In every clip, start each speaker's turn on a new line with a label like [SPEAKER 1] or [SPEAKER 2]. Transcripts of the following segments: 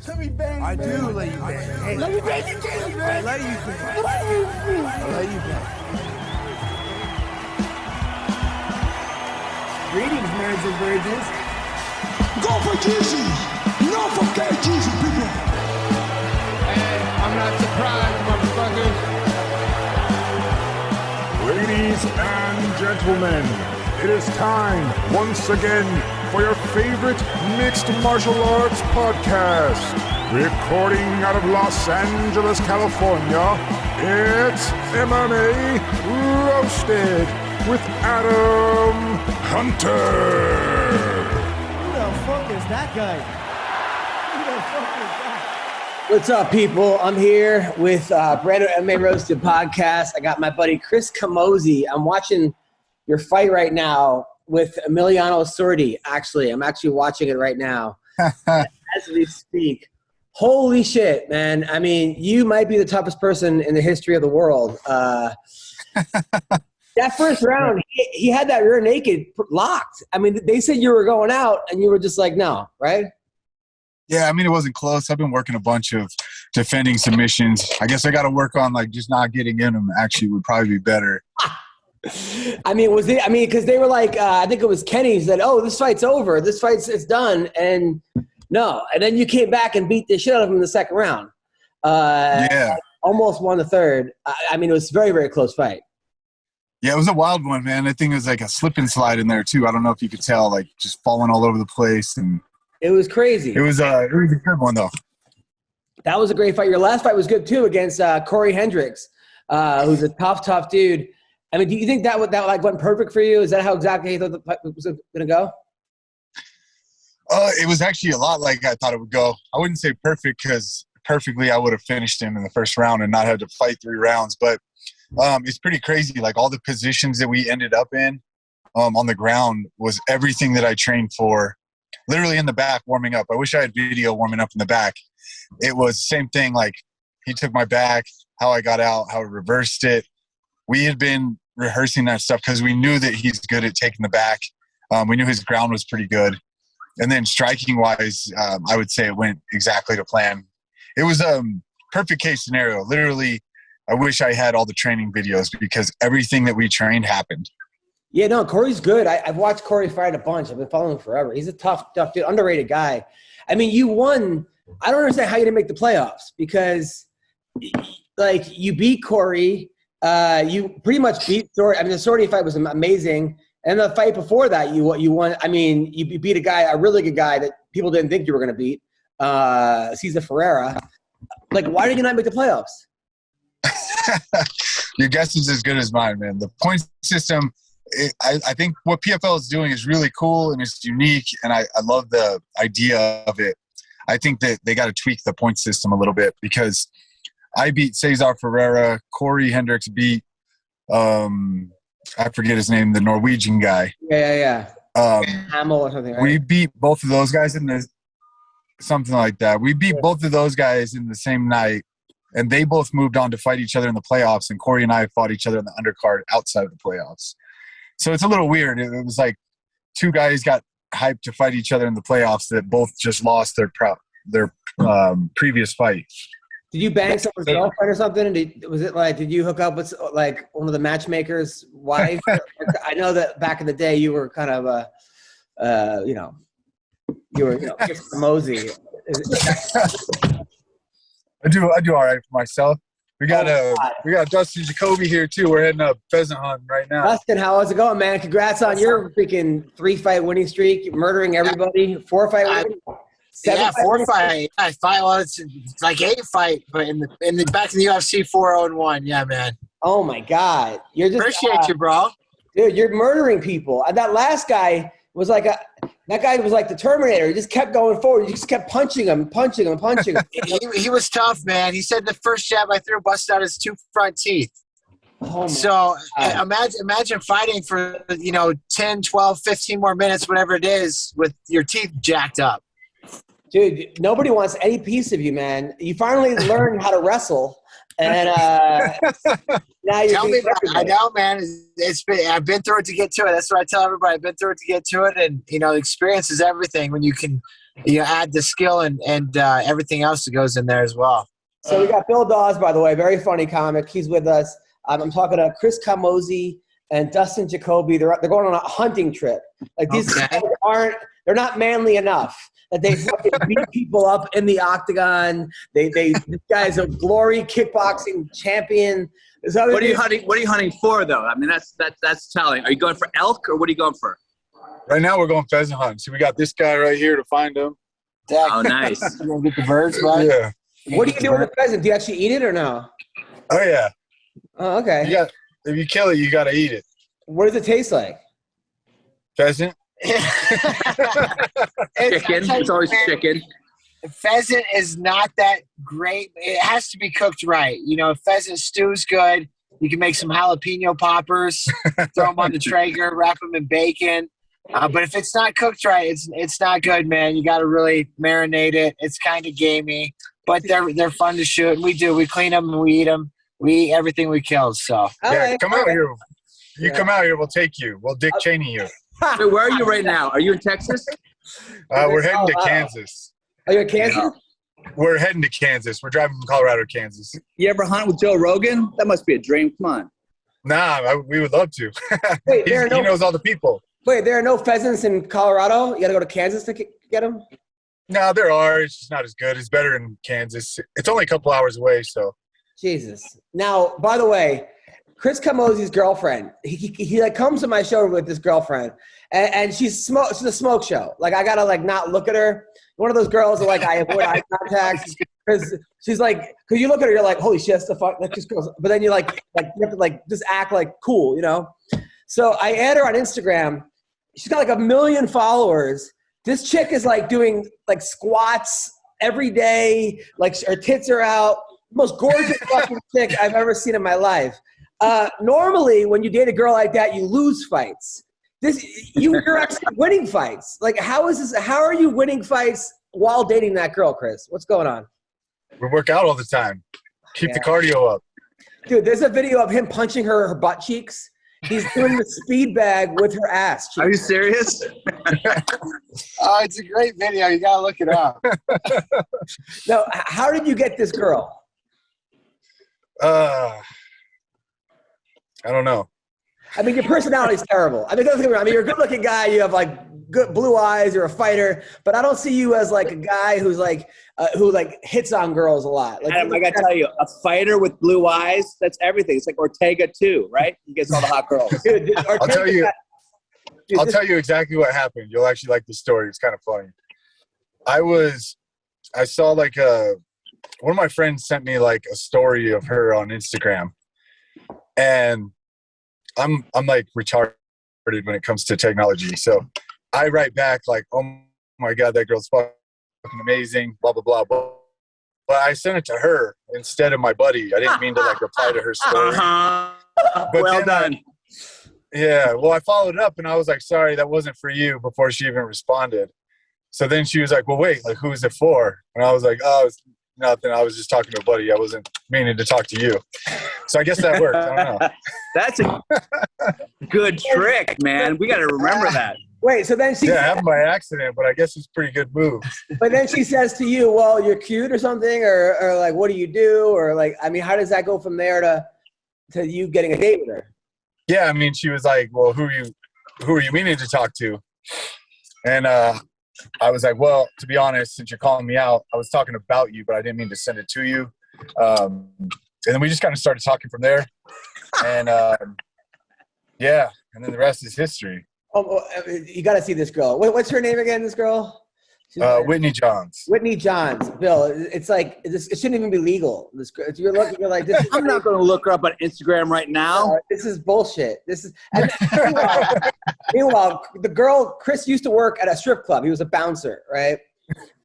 [SPEAKER 1] Let me bang. I do let you bang. Hey, let me bang you, James, man. I let you bang. I let you bang. Greetings, marriage and virgins.
[SPEAKER 2] Go for Jesus. No for Jesus, people.
[SPEAKER 3] And I'm not surprised, motherfuckers.
[SPEAKER 4] Ladies and gentlemen, it is time once again for your favorite mixed martial arts podcast. Recording out of Los Angeles, California, it's MMA Roasted with Adam Hunter.
[SPEAKER 1] Who the fuck is that guy? Who the fuck is that?
[SPEAKER 5] What's up, people? I'm here with brand new MMA Roasted Podcast. I got my buddy Chris Camozzi. I'm watching your fight right now with Emiliano Sordi. Actually, I'm actually watching it right now as we speak. Holy shit, man. I mean, you might be the toughest person in the history of the world. That first round, he had that rear naked locked. I mean, they said you were going out, and you were just like, no, right?
[SPEAKER 6] Yeah, I mean, it wasn't close. I've been working a bunch of defending submissions. I guess I got to work on, like, just not getting in them actually would probably be better.
[SPEAKER 5] I mean, because they were like, I think it was Kenny said, oh, this fight's over. It's done. And no. And then you came back and beat the shit out of him in the second round.
[SPEAKER 6] Yeah.
[SPEAKER 5] Almost won the third. I mean, it was a very, very close fight.
[SPEAKER 6] Yeah, it was a wild one, man. I think it was like a slip and slide in there, too. I don't know if you could tell, like, just falling all over the place. And
[SPEAKER 5] it was crazy.
[SPEAKER 6] It was a good one, though.
[SPEAKER 5] That was a great fight. Your last fight was good, too, against Corey Hendricks, who's a tough dude. I mean, do you think that went perfect for you? Is that how exactly you thought the fight was going to go?
[SPEAKER 6] It was actually a lot like I thought it would go. I wouldn't say perfect because perfectly I would have finished him in the first round and not had to fight 3 rounds. But it's pretty crazy. Like all the positions that we ended up in on the ground was everything that I trained for. Literally in the back warming up. I wish I had video warming up in the back. It was the same thing. Like he took my back, how I got out, how I reversed it. We had been rehearsing that stuff because we knew that he's good at taking the back. We knew his ground was pretty good. And then striking wise, I would say it went exactly to plan. It was a perfect case scenario. Literally, I wish I had all the training videos because everything that we trained happened. Yeah,
[SPEAKER 5] no, Corey's good. I've watched Corey fight a bunch. I've been following him forever. He's a tough dude, underrated guy. I mean, you won. I don't understand how you didn't make the playoffs because, like, you beat Corey. You pretty much beat Sordi. I mean, the Sordi fight was amazing. And the fight before that, you won. I mean, you beat a really good guy that people didn't think you were going to beat, Cesar Ferreira. Like, why did you not make the playoffs?
[SPEAKER 6] Your guess is as good as mine, man. The point system, I think what PFL is doing is really cool and it's unique, and I love the idea of it. I think that they got to tweak the point system a little bit because I beat Cesar Ferreira. Corey Hendricks beat, I forget his name, the Norwegian guy.
[SPEAKER 5] Yeah. Hamill or something, right?
[SPEAKER 6] We beat both of those guys something like that. We beat both of those guys in the same night, and they both moved on to fight each other in the playoffs, and Corey and I fought each other in the undercard outside of the playoffs. So it's a little weird. It was like 2 guys got hyped to fight each other in the playoffs that both just lost their previous fight.
[SPEAKER 5] Did you bang someone's girlfriend or something? Did you hook up with like one of the matchmakers' wife? I know that back in the day you were kind of Camozzi.
[SPEAKER 6] I do all right for myself. We got Dawson Jacoby here too. We're heading up pheasant hunting right now.
[SPEAKER 5] Dustin, how's it going, man? Congrats on your freaking 3-fight winning streak, murdering everybody. 4-fight winning.
[SPEAKER 7] 4 fight. It's like 8 fight, but in the back in the UFC 4-0-1. Yeah, man.
[SPEAKER 5] Oh my God, you're just
[SPEAKER 7] appreciate you, bro.
[SPEAKER 5] Dude, you're murdering people. That last guy was like the Terminator. He just kept going forward. You just kept punching him.
[SPEAKER 7] He was tough, man. He said the first jab I threw busted out his 2 front teeth.
[SPEAKER 5] Oh
[SPEAKER 7] so imagine fighting for 10, 12, 15 more minutes, whatever it is, with your teeth jacked up.
[SPEAKER 5] Dude, nobody wants any piece of you, man. You finally learned how to wrestle, and now you're
[SPEAKER 7] tell me about it. I know, man. I've been through it to get to it. That's what I tell everybody. I've been through it to get to it, and experience is everything. When you can you add the skill and everything else that goes in there as well.
[SPEAKER 5] So we got Bill Dawes, by the way, very funny comic. He's with us. I'm talking to Chris Camozzi and Dustin Jacoby. They're going on a hunting trip. Like these guys they're not manly enough that they fucking beat people up in the octagon. This guy's a glory kickboxing champion.
[SPEAKER 8] What are you hunting for, though? I mean, that's telling. Are you going for elk, or what are you going for?
[SPEAKER 6] Right now, we're going pheasant hunting. So we got this guy right here to find him.
[SPEAKER 8] Oh, nice.
[SPEAKER 7] You gonna get the birds, right?
[SPEAKER 6] Yeah.
[SPEAKER 5] What do you do with the pheasant? Do you actually eat it or no?
[SPEAKER 6] Oh yeah.
[SPEAKER 5] Oh, okay.
[SPEAKER 6] If you kill it, you got to eat it.
[SPEAKER 5] What does it taste like?
[SPEAKER 6] Pheasant.
[SPEAKER 8] Chicken. It's always chicken.
[SPEAKER 7] Pheasant is not that great. It has to be cooked right. You know, pheasant stew's good. You can make some jalapeno poppers, throw them on the Traeger, wrap them in bacon. But if it's not cooked right, it's not good, man. You got to really marinate it. It's kind of gamey, but they're fun to shoot. And we do. We clean them and we eat them. We eat everything we kill. So
[SPEAKER 6] yeah, come out here. You come out here, we'll take you. We'll Dick Cheney you.
[SPEAKER 8] So where are you right now? Are you in Texas?
[SPEAKER 6] We're heading to Kansas.
[SPEAKER 5] Are you in Kansas?
[SPEAKER 8] Yeah.
[SPEAKER 6] We're heading to Kansas. We're driving from Colorado to Kansas.
[SPEAKER 8] You ever hunt with Joe Rogan? That must be a dream. Come on.
[SPEAKER 6] Nah, we would love to.
[SPEAKER 5] Wait,
[SPEAKER 6] he knows all the people.
[SPEAKER 5] Wait, there are no pheasants in Colorado? You got to go to Kansas to get them?
[SPEAKER 6] No, there are. It's just not as good. It's better in Kansas. It's only a couple hours away, so.
[SPEAKER 5] Jesus. Now, by the way, Chris Camozzi's girlfriend, he like comes to my show with this girlfriend, and she's a smoke show. Like, I got to, like, not look at her. One of those girls that, like, I avoid eye contact because she's like, because you look at her, you're like, holy shit, that's the fuck, like, just goes. But then you like you have to, like, just act like cool, you know? So I add her on Instagram. She's got, like, 1 million followers. This chick is, like, doing, like, squats every day. Like, her tits are out. Most gorgeous fucking chick I've ever seen in my life. Normally, when you date a girl like that, you lose fights. You're actually winning fights. Like, how is this? How are you winning fights while dating that girl, Chris? What's going on?
[SPEAKER 6] We work out all the time. Keep the cardio up.
[SPEAKER 5] Dude, there's a video of him punching her butt cheeks. He's doing the speed bag with her ass cheeks.
[SPEAKER 8] Are you serious?
[SPEAKER 7] Oh, it's a great video. You got to look it up.
[SPEAKER 5] Now, how did you get this girl?
[SPEAKER 6] I don't know.
[SPEAKER 5] I mean, your personality's terrible. I mean, don't get me wrong. I mean, you're a good-looking guy. You have, like, good blue eyes. You're a fighter. But I don't see you as, like, a guy who's, like, who hits on girls a lot. Like,
[SPEAKER 8] Adam, I got to tell you, a fighter with blue eyes, that's everything. It's like Ortega, too, right? He gets all the hot girls.
[SPEAKER 5] Dude,
[SPEAKER 6] I'll tell you exactly what happened. You'll actually like the story. It's kind of funny. I saw, like, one of my friends sent me, like, a story of her on Instagram. And I'm like retarded when it comes to technology. So I write back like, oh my God, that girl's fucking amazing, blah, blah, blah, blah. But I sent it to her instead of my buddy. I didn't mean to like reply to her story. But
[SPEAKER 8] well done.
[SPEAKER 6] Yeah. Well, I followed up and I was like, sorry, that wasn't for you before she even responded. So then she was like, well, wait, like, who is it for? And I was like, oh, it's nothing. I was just talking to a buddy. I wasn't meaning to talk to you. So I guess that worked. I don't know.
[SPEAKER 8] That's a good trick, man. We got to remember that.
[SPEAKER 5] Wait, so then she
[SPEAKER 6] it happened by accident, but I guess it's a pretty good move.
[SPEAKER 5] But then she says to you, well, you're cute or something, or like, what do you do? Or like, I mean, how does that go from there to you getting a date with her?
[SPEAKER 6] Yeah, I mean, she was like, well, who are you meaning to talk to? And I was like, well, to be honest, since you're calling me out, I was talking about you, but I didn't mean to send it to you. And then we just kind of started talking from there. And yeah, and then the rest is history.
[SPEAKER 5] Oh, you got to see this girl. What's her name again, this girl?
[SPEAKER 6] Whitney Johns.
[SPEAKER 5] Whitney Johns. Bill, it's like, it shouldn't even be legal. You're like, this.
[SPEAKER 8] I'm not going to look her up on Instagram right now.
[SPEAKER 5] This is bullshit. And meanwhile, the girl, Chris used to work at a strip club. He was a bouncer, right?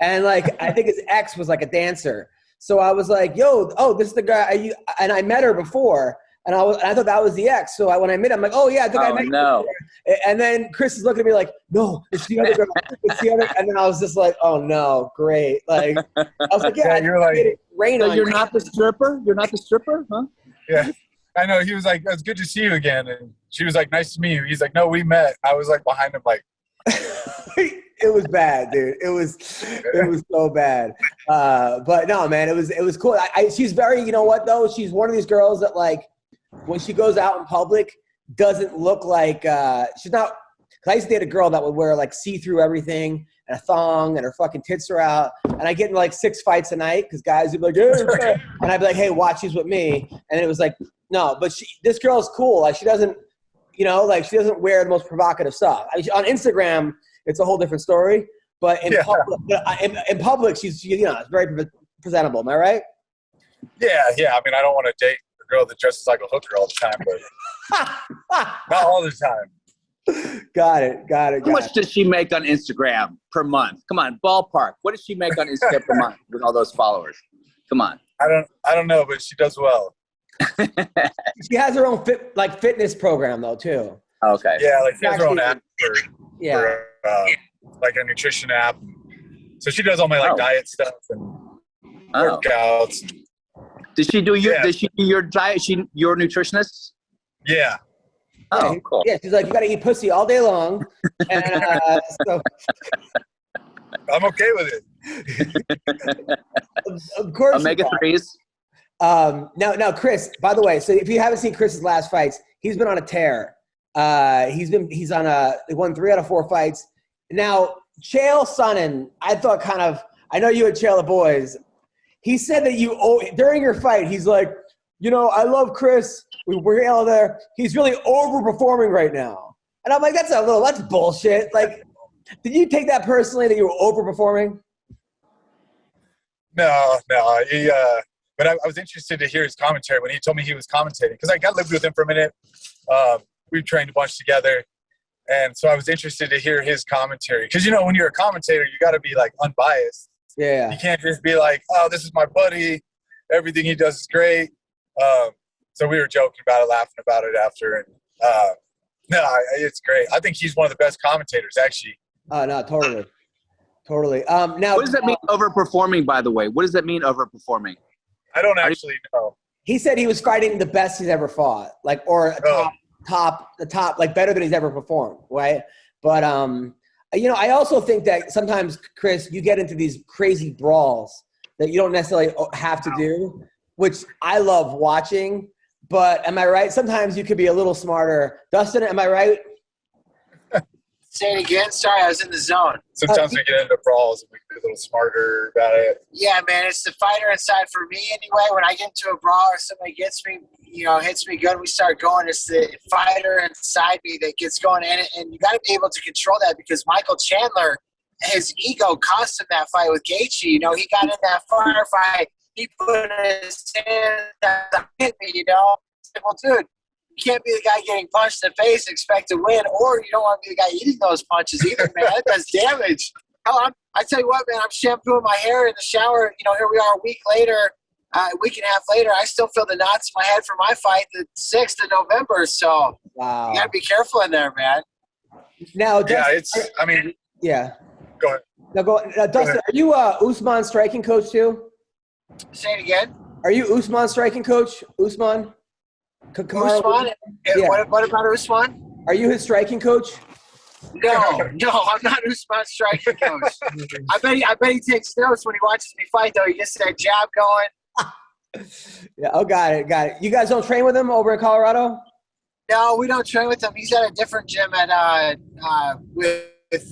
[SPEAKER 5] And like, I think his ex was like a dancer. So I was like, this is the guy. And I met her before. And I thought that was the ex. So when I met him, I'm like, oh, yeah, I think I met you.
[SPEAKER 8] No.
[SPEAKER 5] And then Chris is looking at me like, no, it's the other girl. It's the other. And then I was just like, oh, no, great. Like, I was like, yeah,
[SPEAKER 6] you're like,
[SPEAKER 5] rain
[SPEAKER 8] so
[SPEAKER 5] on
[SPEAKER 8] you're not the stripper? You're not the stripper? Huh?
[SPEAKER 6] Yeah. I know. He was like, it's good to see you again. And she was like, nice to meet you. He's like, no, we met. I was like behind him like.
[SPEAKER 5] It was bad, dude. It was so bad. But no, man, it was cool. She's very, you know what though? She's one of these girls that like when she goes out in public doesn't look like she's not. Cause I used to date a girl that would wear like see-through everything and a thong and her fucking tits are out. And I get in like 6 fights a night because guys would be like, hey, and I'd be like, hey, watch, she's with me. And it was like, no, but this girl's cool. Like she doesn't, you know, like she doesn't wear the most provocative stuff. On Instagram, it's a whole different story. But in public, she's you know, it's very presentable. Am I right?
[SPEAKER 6] Yeah. I mean, I don't want to date a girl that dresses like a hooker all the time, but not all the time.
[SPEAKER 5] Got it.
[SPEAKER 8] How much does she make on Instagram per month? Come on, ballpark. What does she make on Instagram per month with all those followers? Come on.
[SPEAKER 6] I don't know, but she does well.
[SPEAKER 5] She has her own fitness program though too.
[SPEAKER 8] Okay.
[SPEAKER 6] Yeah, like she has her own app for like a nutrition app. So she does all my diet stuff and workouts.
[SPEAKER 8] Does she do your diet? Your nutritionist?
[SPEAKER 6] Yeah.
[SPEAKER 8] Oh, cool.
[SPEAKER 5] Yeah, she's like, you got to eat pussy all day long. And, so
[SPEAKER 6] I'm okay with it.
[SPEAKER 5] Of course.
[SPEAKER 8] Omega-3s.
[SPEAKER 5] Now, Chris, by the way, so if you haven't seen Chris's last fights, he's been on a tear. He won 3 out of 4 fights. Now, Chael Sonnen, I know you had Chael the boys. He said that during your fight, he's like, you know, I love Chris. We're all there. He's really overperforming right now. And I'm like, that's bullshit. Like, did you take that personally that you were overperforming?
[SPEAKER 6] No. But I was interested to hear his commentary when he told me he was commentating because I lived with him for a minute. We trained a bunch together. And so I was interested to hear his commentary. Because, you know, when you're a commentator, you got to be, like, unbiased.
[SPEAKER 5] Yeah.
[SPEAKER 6] You can't just be like, oh, this is my buddy. Everything he does is great. So we were joking about it, laughing about it after. And it's great. I think he's one of the best commentators, actually.
[SPEAKER 5] Oh, no, totally. Now,
[SPEAKER 8] what does that mean, overperforming, by the way? What does that mean, overperforming?
[SPEAKER 6] I don't actually know.
[SPEAKER 5] He said he was fighting the best he's ever fought, like, or top, like better than he's ever performed, right? But, you know, I also think that sometimes, Chris, you get into these crazy brawls that you don't necessarily have to do, which I love watching. But am I right? Sometimes you could be a little smarter. Dustin, am I right?
[SPEAKER 7] Say it again. Sorry, I was in the zone.
[SPEAKER 6] Sometimes we get into brawls and we can be a little smarter about it.
[SPEAKER 7] Yeah, man, it's the fighter inside for me anyway. When I get into a brawl or somebody gets me, you know, hits me good, we start going. It's the fighter inside me that gets going. And you got to be able to control that because Michael Chandler, his ego cost him that fight with Gaethje. You know, he got in that firefight. He put his hand down to hit me, you know. It's like, well, dude, you can't be the guy getting punched in the face and expect to win, or you don't want to be the guy eating those punches either, man. That does damage. Hell, I tell you what, man, I'm shampooing my hair in the shower. You know, here we are a week later, a week and a half later. I still feel the knots in my head for my fight the 6th of November. So
[SPEAKER 5] wow,
[SPEAKER 7] you got to be careful in there, man.
[SPEAKER 5] Now,
[SPEAKER 7] Dustin,
[SPEAKER 5] yeah.
[SPEAKER 6] Go ahead.
[SPEAKER 5] Now, Dustin, are you Usman striking coach too?
[SPEAKER 7] Say it again.
[SPEAKER 5] Are you Usman striking coach? Usman?
[SPEAKER 7] Usman?
[SPEAKER 5] Yeah.
[SPEAKER 7] What about Usman?
[SPEAKER 5] Are you his striking coach?
[SPEAKER 7] No, I'm not Usman's striking coach. I bet he takes notes when he watches me fight, though. He gets that jab going.
[SPEAKER 5] Yeah. Oh, got it. You guys don't train with him over in Colorado?
[SPEAKER 7] No, we don't train with him. He's at a different gym at with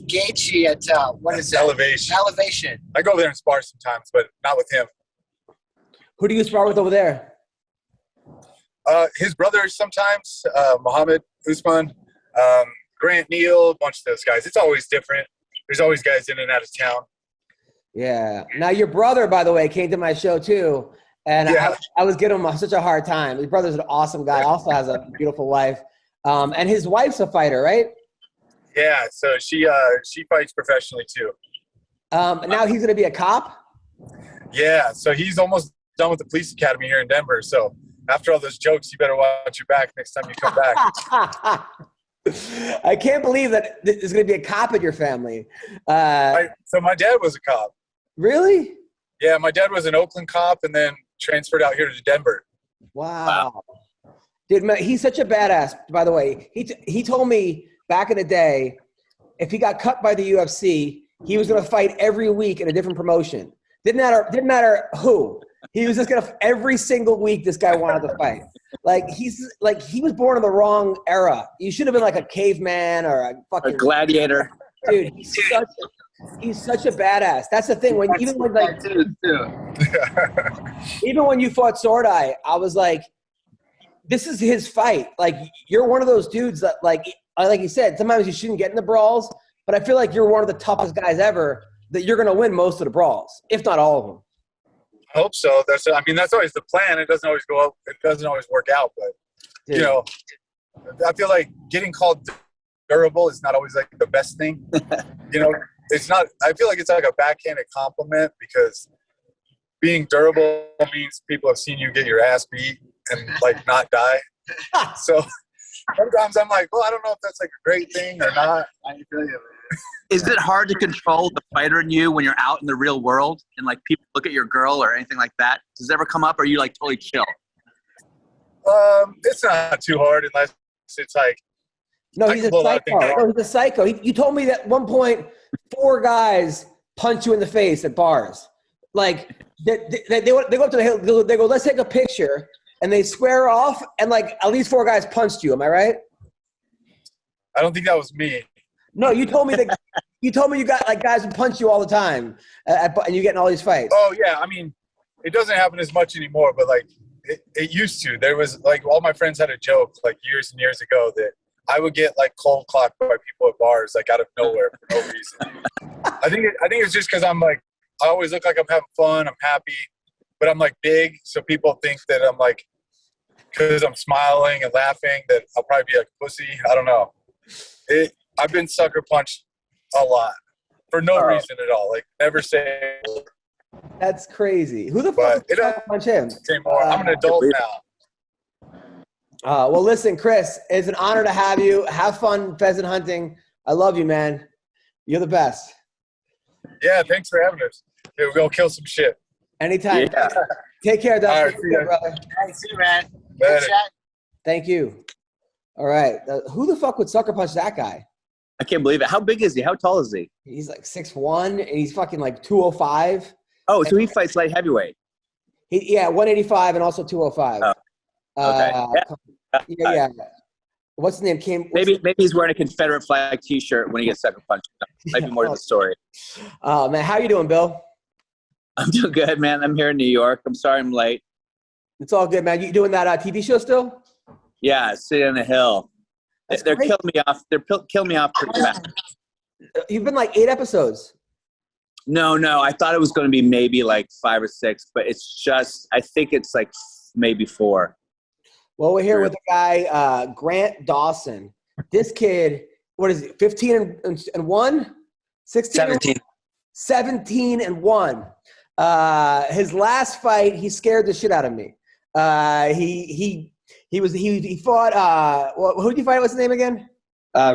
[SPEAKER 7] Gaethje at what is it? Elevation.
[SPEAKER 6] I go there and spar sometimes, but not with him.
[SPEAKER 5] Who do you spar with over there?
[SPEAKER 6] His brothers sometimes, Muhammad Usman, Grant Neal, a bunch of those guys. It's always different. There's always guys in and out of town.
[SPEAKER 5] Yeah. Now, your brother, by the way, came to my show too, and I was giving him such a hard time. His brother's an awesome guy. Also has a beautiful wife, and his wife's a fighter, right?
[SPEAKER 6] Yeah. So she fights professionally too.
[SPEAKER 5] Now he's going to be a cop?
[SPEAKER 6] Yeah. So he's almost done with the police academy here in Denver. So after all those jokes, you better watch your back next time you come back.
[SPEAKER 5] I can't believe that there's going to be a cop in your family.
[SPEAKER 6] So my dad was a cop.
[SPEAKER 5] Really?
[SPEAKER 6] Yeah, my dad was an Oakland cop and then transferred out here to Denver.
[SPEAKER 5] Wow. Dude, he's such a badass, by the way. He told me back in the day, if he got cut by the UFC, he was going to fight every week in a different promotion. Didn't matter who. He was just going to every single week. This guy wanted to fight. He was born in the wrong era. You should have been like a caveman or a fucking
[SPEAKER 8] gladiator.
[SPEAKER 5] Dude, he's such a badass. That's the thing. Even when you fought Sword Eye, I was like, this is his fight. Like, you're one of those dudes that, like you said, sometimes you shouldn't get in the brawls, but I feel like you're one of the toughest guys ever, that you're going to win most of the brawls, if not all of them.
[SPEAKER 6] I hope so. That's always the plan. It doesn't always go up. It doesn't always work out, but
[SPEAKER 5] Dude.
[SPEAKER 6] you know, I feel like getting called durable is not always like the best thing. You know, it's not. I feel like it's like a backhanded compliment, because being durable means people have seen you get your ass beat and like not die. So sometimes I'm like, well, I don't know if that's like a great thing or not. I feel you, man.
[SPEAKER 8] Is it hard to control the fighter in you when you're out in the real world and like people look at your girl or anything like that? Does it ever come up, or are you like totally chill?
[SPEAKER 6] It's not too hard unless it's like.
[SPEAKER 5] No, he's a psycho. No, he's a psycho. You told me that at one point 4 guys punch you in the face at bars. Like they go up to the hill. They go, let's take a picture, and they square off, and like at least 4 guys punched you. Am I right?
[SPEAKER 6] I don't think that was me.
[SPEAKER 5] No, you told me that. You told me you got like guys who punch you all the time, and you get in all these fights.
[SPEAKER 6] Oh yeah, I mean, it doesn't happen as much anymore, but like it used to. There was like all my friends had a joke like years and years ago that I would get like cold clocked by people at bars like out of nowhere for no reason. I think it's just because I'm like, I always look like I'm having fun, I'm happy, but I'm like big, so people think that I'm like, because I'm smiling and laughing, that I'll probably be like a pussy. I don't know. I've been sucker punched a lot for no reason at all. Like, never say.
[SPEAKER 5] That's crazy. Who the fuck would sucker punch him?
[SPEAKER 6] I'm an adult now.
[SPEAKER 5] Well, listen, Chris, it's an honor to have you. Have fun pheasant hunting. I love you, man. You're the best.
[SPEAKER 6] Yeah, thanks for having us. Here, we'll go kill some shit.
[SPEAKER 5] Anytime.
[SPEAKER 8] Yeah.
[SPEAKER 5] Take care, Dustin.
[SPEAKER 6] All right, see ya.
[SPEAKER 5] Brother.
[SPEAKER 7] All right, see you, man.
[SPEAKER 6] Later.
[SPEAKER 7] Good chat.
[SPEAKER 5] Thank you. All right. Who the fuck would sucker punch that guy?
[SPEAKER 8] I can't believe it. How big is he? How tall is he?
[SPEAKER 5] He's like 6'1", and he's fucking like 205.
[SPEAKER 8] Oh, so he fights light heavyweight.
[SPEAKER 5] 185 and also 205.
[SPEAKER 8] Oh, okay.
[SPEAKER 5] Yeah. What's his name?
[SPEAKER 8] Maybe he's wearing a Confederate flag T-shirt when he gets sucker punched. Might be more to the story.
[SPEAKER 5] Oh, man. How you doing, Bill?
[SPEAKER 8] I'm doing good, man. I'm here in New York. I'm sorry I'm late.
[SPEAKER 5] It's all good, man. You doing that TV show still?
[SPEAKER 8] Yeah, sitting on a hill. They're
[SPEAKER 5] great.
[SPEAKER 8] killing me off. They're killing me off pretty fast.
[SPEAKER 5] You've been like 8 episodes.
[SPEAKER 8] No. I thought it was going to be maybe like 5 or 6, but it's just, I think it's like maybe 4.
[SPEAKER 5] Well, we're here with a guy, Grant Dawson. This kid, what is it, 15 and 1? 16? 17 and 1. His last fight, he scared the shit out of me. He fought, who did you fight? What's his name again?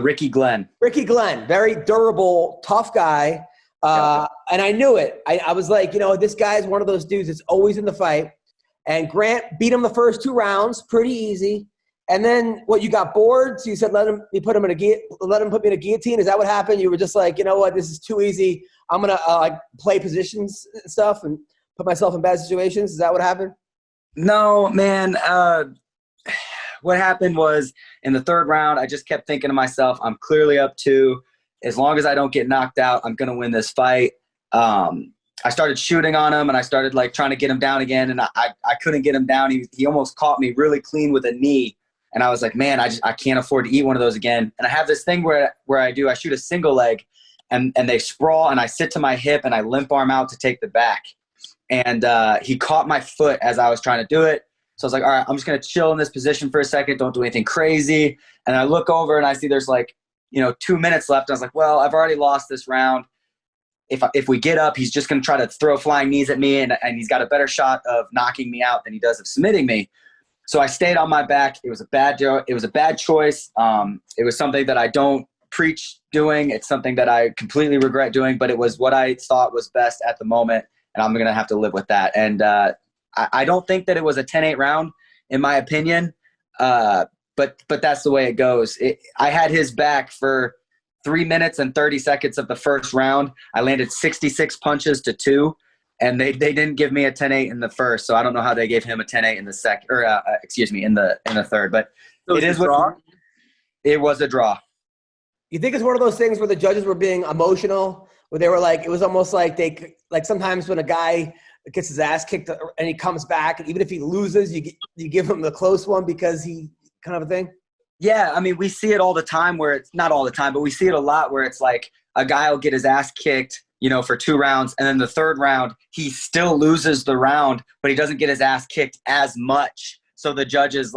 [SPEAKER 9] Ricky Glenn.
[SPEAKER 5] Ricky Glenn, very durable, tough guy. And I knew it. I was like, this guy's one of those dudes that's always in the fight. And Grant beat him the first 2 rounds, pretty easy. And then you got bored? So you said, let him put me in a guillotine. Is that what happened? You were just like, you know what, this is too easy. I'm gonna play positions and stuff and put myself in bad situations. Is that what happened?
[SPEAKER 9] No, man. What happened was in the 3rd round, I just kept thinking to myself, I'm clearly up 2. As long as I don't get knocked out, I'm gonna win this fight. I started shooting on him, and I started trying to get him down again, and I couldn't get him down. He almost caught me really clean with a knee, and I was like, man, I can't afford to eat one of those again. And I have this thing where I shoot a single leg, and they sprawl, and I sit to my hip, and I limp arm out to take the back. And he caught my foot as I was trying to do it. So I was like, all right, I'm just going to chill in this position for a second. Don't do anything crazy. And I look over, and I see there's 2 minutes left. I was like, well, I've already lost this round. If we get up, he's just going to try to throw flying knees at me, and he's got a better shot of knocking me out than he does of submitting me. So I stayed on my back. It was a bad choice. It was something that I don't preach doing. It's something that I completely regret doing, but it was what I thought was best at the moment, and I'm going to have to live with that. And I don't think that it was a 10-8 round, in my opinion, but that's the way it goes. I had his back for 3 minutes and 30 seconds of the first round, I landed 66 punches to 2, and they didn't give me a 10-8 in the first, so I don't know how they gave him a 10-8 in the second, or in the third. But it is what it was, a draw.
[SPEAKER 5] You think it's one of those things where the judges were being emotional, where they were like, it was almost like sometimes when a guy gets his ass kicked and he comes back, and even if he loses, you give him the close one because he kind of a thing?
[SPEAKER 9] Yeah, I mean, we see it all the time where it's not all the time, but we see it a lot where it's like a guy will get his ass kicked, for 2 rounds, and then the third round, he still loses the round, but he doesn't get his ass kicked as much. So the judges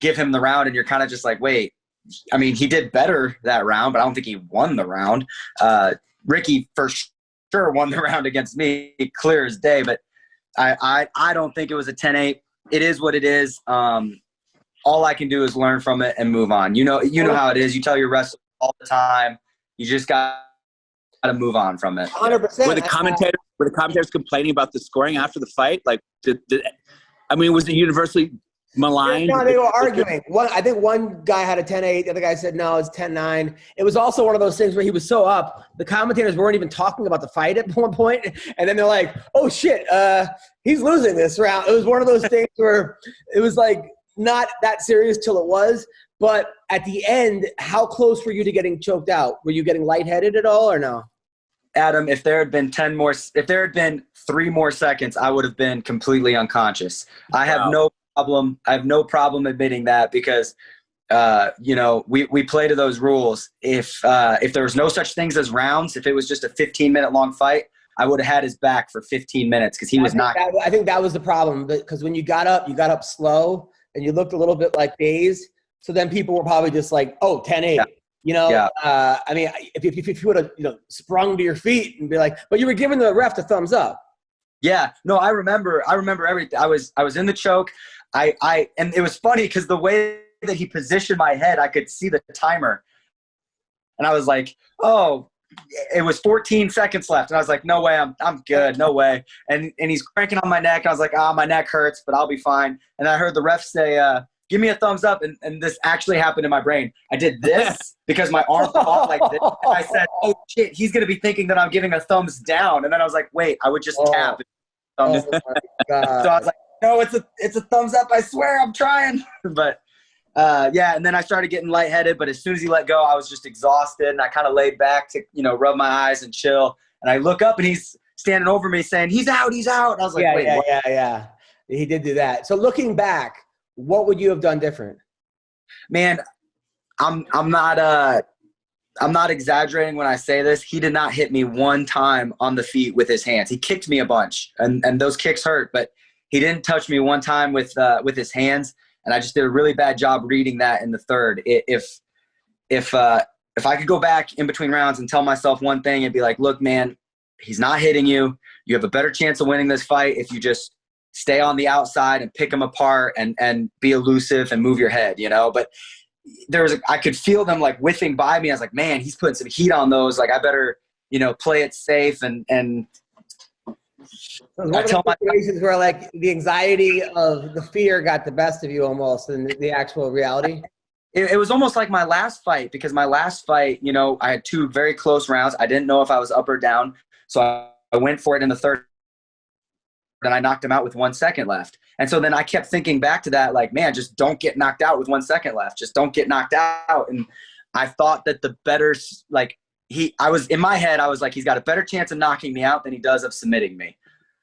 [SPEAKER 9] give him the round, and you're kind of just like, wait, I mean, he did better that round, but I don't think he won the round. Ricky for sure won the round against me, clear as day, but I don't think it was a 10-8. It is what it is. All I can do is learn from it and move on. You know how it is. You tell your wrestler all the time. You just got to move on from it.
[SPEAKER 5] 100%.
[SPEAKER 8] Were the commentators complaining about the scoring after the fight? Was it universally maligned?
[SPEAKER 5] No, they were arguing. I think one guy had a 10-8. The other guy said, no, it's 10-9. It was also one of those things where he was so up, the commentators weren't even talking about the fight at one point. And then they're like, oh, shit, he's losing this round. It was one of those things where it was not that serious till it was. But at the end, how close were you to getting choked out? Were you getting lightheaded at all or no?
[SPEAKER 9] Adam, if there had been 3 more seconds, I would have been completely unconscious. I have no problem admitting that because, we play to those rules. If there was no such things as rounds, if it was just a 15-minute long fight, I would have had his back for 15 minutes because he was not.
[SPEAKER 5] I think that was the problem because when you got up slow and you looked a little bit dazed. So then people were probably just like, oh, 10-8.
[SPEAKER 9] Yeah.
[SPEAKER 5] If you would have sprung to your feet and be like, but you were giving the ref the thumbs up.
[SPEAKER 9] Yeah, no, I remember everything. I was in the choke. And it was funny because the way that he positioned my head, I could see the timer. And I was like, oh, it was 14 seconds left. And I was like, no way, I'm good, no way. And he's cranking on my neck. And I was like, my neck hurts, but I'll be fine. And I heard the ref say, give me a thumbs up. And this actually happened in my brain. I did this because my arm fell like this. And I said, oh, shit, he's going to be thinking that I'm giving a thumbs down. And then I was like, wait, I would just tap.
[SPEAKER 5] Oh my God.
[SPEAKER 9] So I was like, no, it's a thumbs up. I swear I'm trying. But, and then I started getting lightheaded. But as soon as he let go, I was just exhausted. And I kind of laid back to, rub my eyes and chill. And I look up and he's standing over me saying, he's out. And I was like,
[SPEAKER 5] yeah. He did do that. So looking back, what would you have done different?
[SPEAKER 9] Man, I'm not exaggerating when I say this. He did not hit me one time on the feet with his hands. He kicked me a bunch, and those kicks hurt, but he didn't touch me one time with his hands. And I just did a really bad job reading that in the third. If I could go back in between rounds and tell myself one thing, it'd be like, look, man, he's not hitting you. You have a better chance of winning this fight if you just stay on the outside and pick them apart and be elusive and move your head, But I could feel them whiffing by me. I was like, man, he's putting some heat on those. I better, play it safe. And
[SPEAKER 5] I tell my situations where the anxiety of the fear got the best of you almost than the actual reality.
[SPEAKER 9] It was almost like my last fight because my last fight, I had 2 very close rounds. I didn't know if I was up or down. So I went for it in the third. And I knocked him out with 1 second left. And so then I kept thinking back to that, man, just don't get knocked out with 1 second left. Just don't get knocked out. And I thought that the better, in my head, I was like, he's got a better chance of knocking me out than he does of submitting me.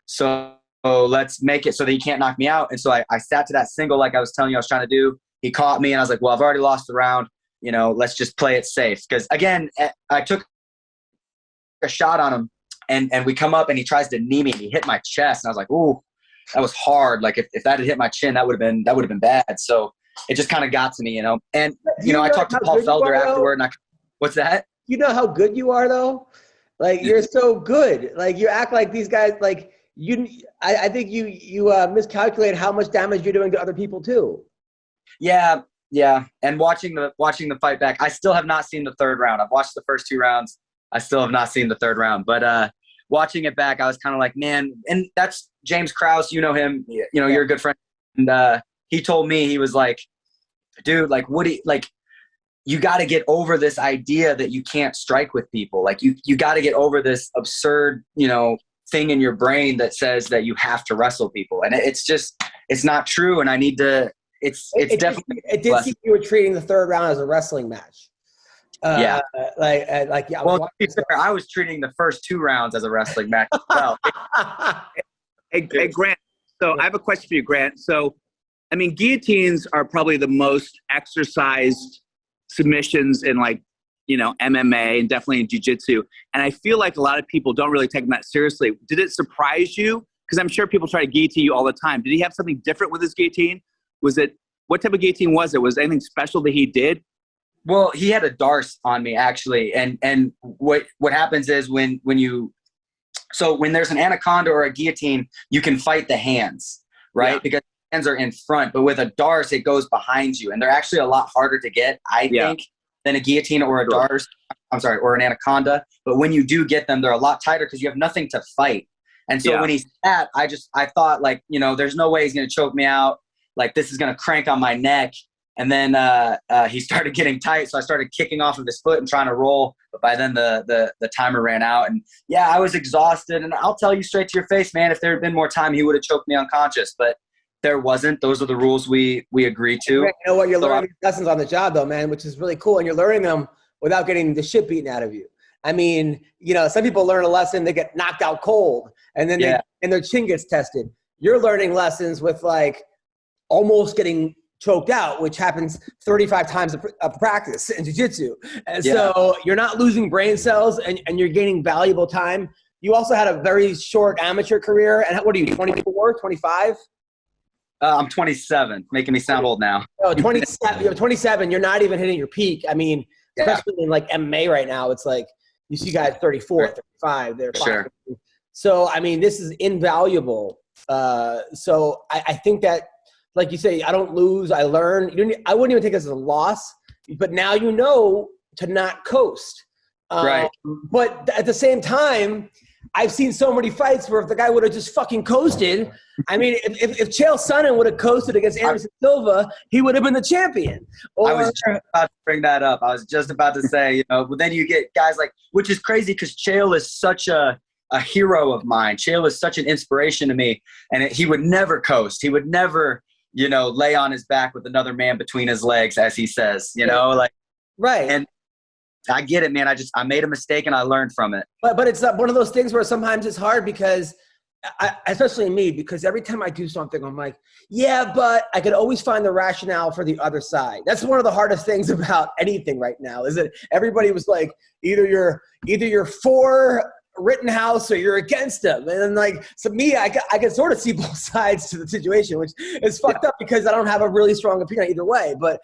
[SPEAKER 9] So let's make it so that he can't knock me out. And so I sat to that single like I was telling you I was trying to do. He caught me and I was like, well, I've already lost the round. Let's just play it safe. Because again, I took a shot on him. And we come up and he tries to knee me. He hit my chest and I was like, ooh, that was hard. If that had hit my chin, that would have been bad. So it just kind of got to me, And I talked to Paul Felder afterward. And what's that?
[SPEAKER 5] You know how good you are though. You're so good. You act like these guys. I think you miscalculate how much damage you're doing to other people too.
[SPEAKER 9] Yeah. And watching the fight back, I still have not seen the third round. I've watched the first 2 rounds. I still have not seen the third round, but watching it back, I was kind of like, man, and that's James Krause. You know him, you're a good friend. And he told me, he was like, dude, you got to get over this idea that you can't strike with people. Like you got to get over this absurd, thing in your brain that says that you have to wrestle people. And it's not true. And I need to, it
[SPEAKER 5] did seem you were treating the third round as a wrestling match.
[SPEAKER 9] Yeah.
[SPEAKER 5] Well,
[SPEAKER 9] I was treating the first 2 rounds as a wrestling match as well.
[SPEAKER 8] Hey, Grant. So I have a question for you, Grant. So, I mean, guillotines are probably the most exercised submissions in MMA and definitely in jiu-jitsu. And I feel like a lot of people don't really take them that seriously. Did it surprise you? Because I'm sure people try to guillotine you all the time. Did he have something different with his guillotine? What type of guillotine was it? Was there anything special that he did?
[SPEAKER 9] Well, he had a darce on me actually. And what happens is when there's an anaconda or a guillotine, you can fight the hands, right? Yeah. Because the hands are in front, but with a darce, it goes behind you. And they're actually a lot harder to get, I think, than a guillotine or a darce. I'm sorry, or an anaconda. But when you do get them, they're a lot tighter because you have nothing to fight. And so when he sat, I thought there's no way he's going to choke me out. Like this is going to crank on my neck. And then he started getting tight. So I started kicking off of his foot and trying to roll. But by then the timer ran out. And I was exhausted. And I'll tell you straight to your face, man, if there had been more time, he would have choked me unconscious. But there wasn't. Those are the rules we agreed to.
[SPEAKER 5] You know what? You're learning lessons on the job, though, man, which is really cool. And you're learning them without getting the shit beaten out of you. I mean, some people learn a lesson, they get knocked out cold, and then and their chin gets tested. You're learning lessons with almost getting choked out, which happens 35 times a practice in jiu-jitsu. And so you're not losing brain cells and you're gaining valuable time. You also had a very short amateur career. And what are you, 24, 25?
[SPEAKER 9] I'm 27, making me sound old now.
[SPEAKER 5] Oh, 27. You're 27. You're not even hitting your peak. I mean, especially in MMA right now, it's like you see guys 34, 35. They're
[SPEAKER 9] sure.
[SPEAKER 5] So, I mean, this is invaluable. So I think that, like you say, I don't lose, I learn. I wouldn't even take this as a loss, but now you know to not coast.
[SPEAKER 9] Right.
[SPEAKER 5] But at the same time, I've seen so many fights where if the guy would have just fucking coasted, I mean, if Chael Sonnen would have coasted against Anderson Silva, he would have been the champion.
[SPEAKER 9] I was just about to bring that up. I was just about to say, but then you get guys which is crazy because Chael is such a hero of mine. Chael is such an inspiration to me, and he would never coast. He would never, lay on his back with another man between his legs, as he says,
[SPEAKER 5] right.
[SPEAKER 9] And I get it, man. I made a mistake and I learned from it.
[SPEAKER 5] But it's one of those things where sometimes it's hard because, especially me, because every time I do something, I'm like, but I could always find the rationale for the other side. That's one of the hardest things about anything right now is that everybody was like, either you're for Rittenhouse or you're against him. And then so me, I can sort of see both sides to the situation, which is fucked up because I don't have a really strong opinion either way. But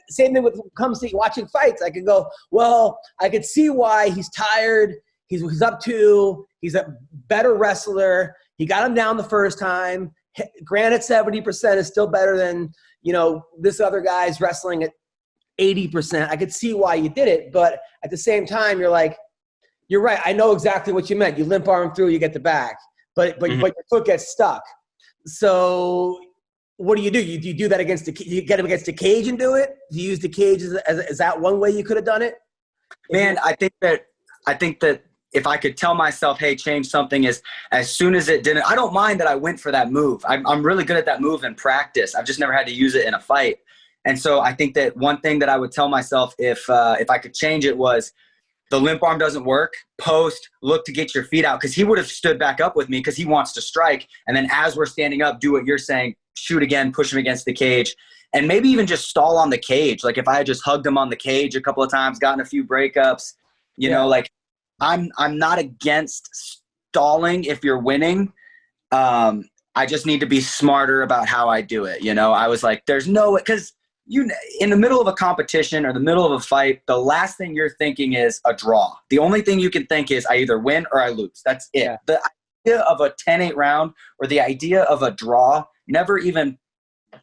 [SPEAKER 5] same thing when it comes to watching fights. I could go, well, I could see why he's tired. He's up 2. He's a better wrestler. He got him down the first time. Granted, 70% is still better than, this other guy's wrestling at 80%. I could see why you did it. But at the same time, you're like, you're right. I know exactly what you meant. You limp arm through, you get the back, but your foot gets stuck. So what do? You do that you get him against the cage and do it? Do you use the cage as that one way you could have done it?
[SPEAKER 9] Man, I think that if I could tell myself, hey, change something as soon as it didn't, I don't mind that I went for that move. I'm really good at that move in practice. I've just never had to use it in a fight. And so I think that one thing that I would tell myself if I could change it was, the limp arm doesn't work, post, look to get your feet out. Because he would have stood back up with me because he wants to strike. And then as we're standing up, do what you're saying, shoot again, push him against the cage. And maybe even just stall on the cage. Like if I had just hugged him on the cage a couple of times, gotten a few breakups, I'm not against stalling if you're winning. I just need to be smarter about how I do it. I was like, there's no way, because in the middle of a competition or the middle of a fight, the last thing you're thinking is a draw. The only thing you can think is I either win or I lose. That's it. Yeah. The idea of a 10-8 round or the idea of a draw never even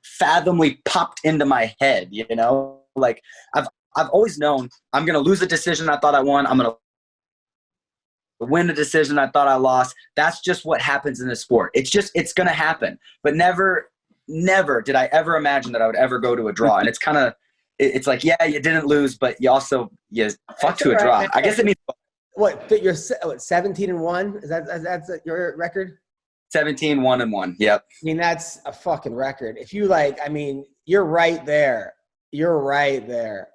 [SPEAKER 9] fathomably popped into my head. Like I've always known I'm going to lose a decision I thought I won. I'm going to win a decision I thought I lost. That's just what happens in this sport. It's going to happen. But never did I ever imagine that I would ever go to a draw. And it's kind of it's like, yeah, you didn't lose, but you fucked to a draw. I guess it means
[SPEAKER 5] what? You're 17-1. That's your record?
[SPEAKER 9] 17-1-1. Yep.
[SPEAKER 5] I mean, that's a fucking record. If you you're right there. You're right there.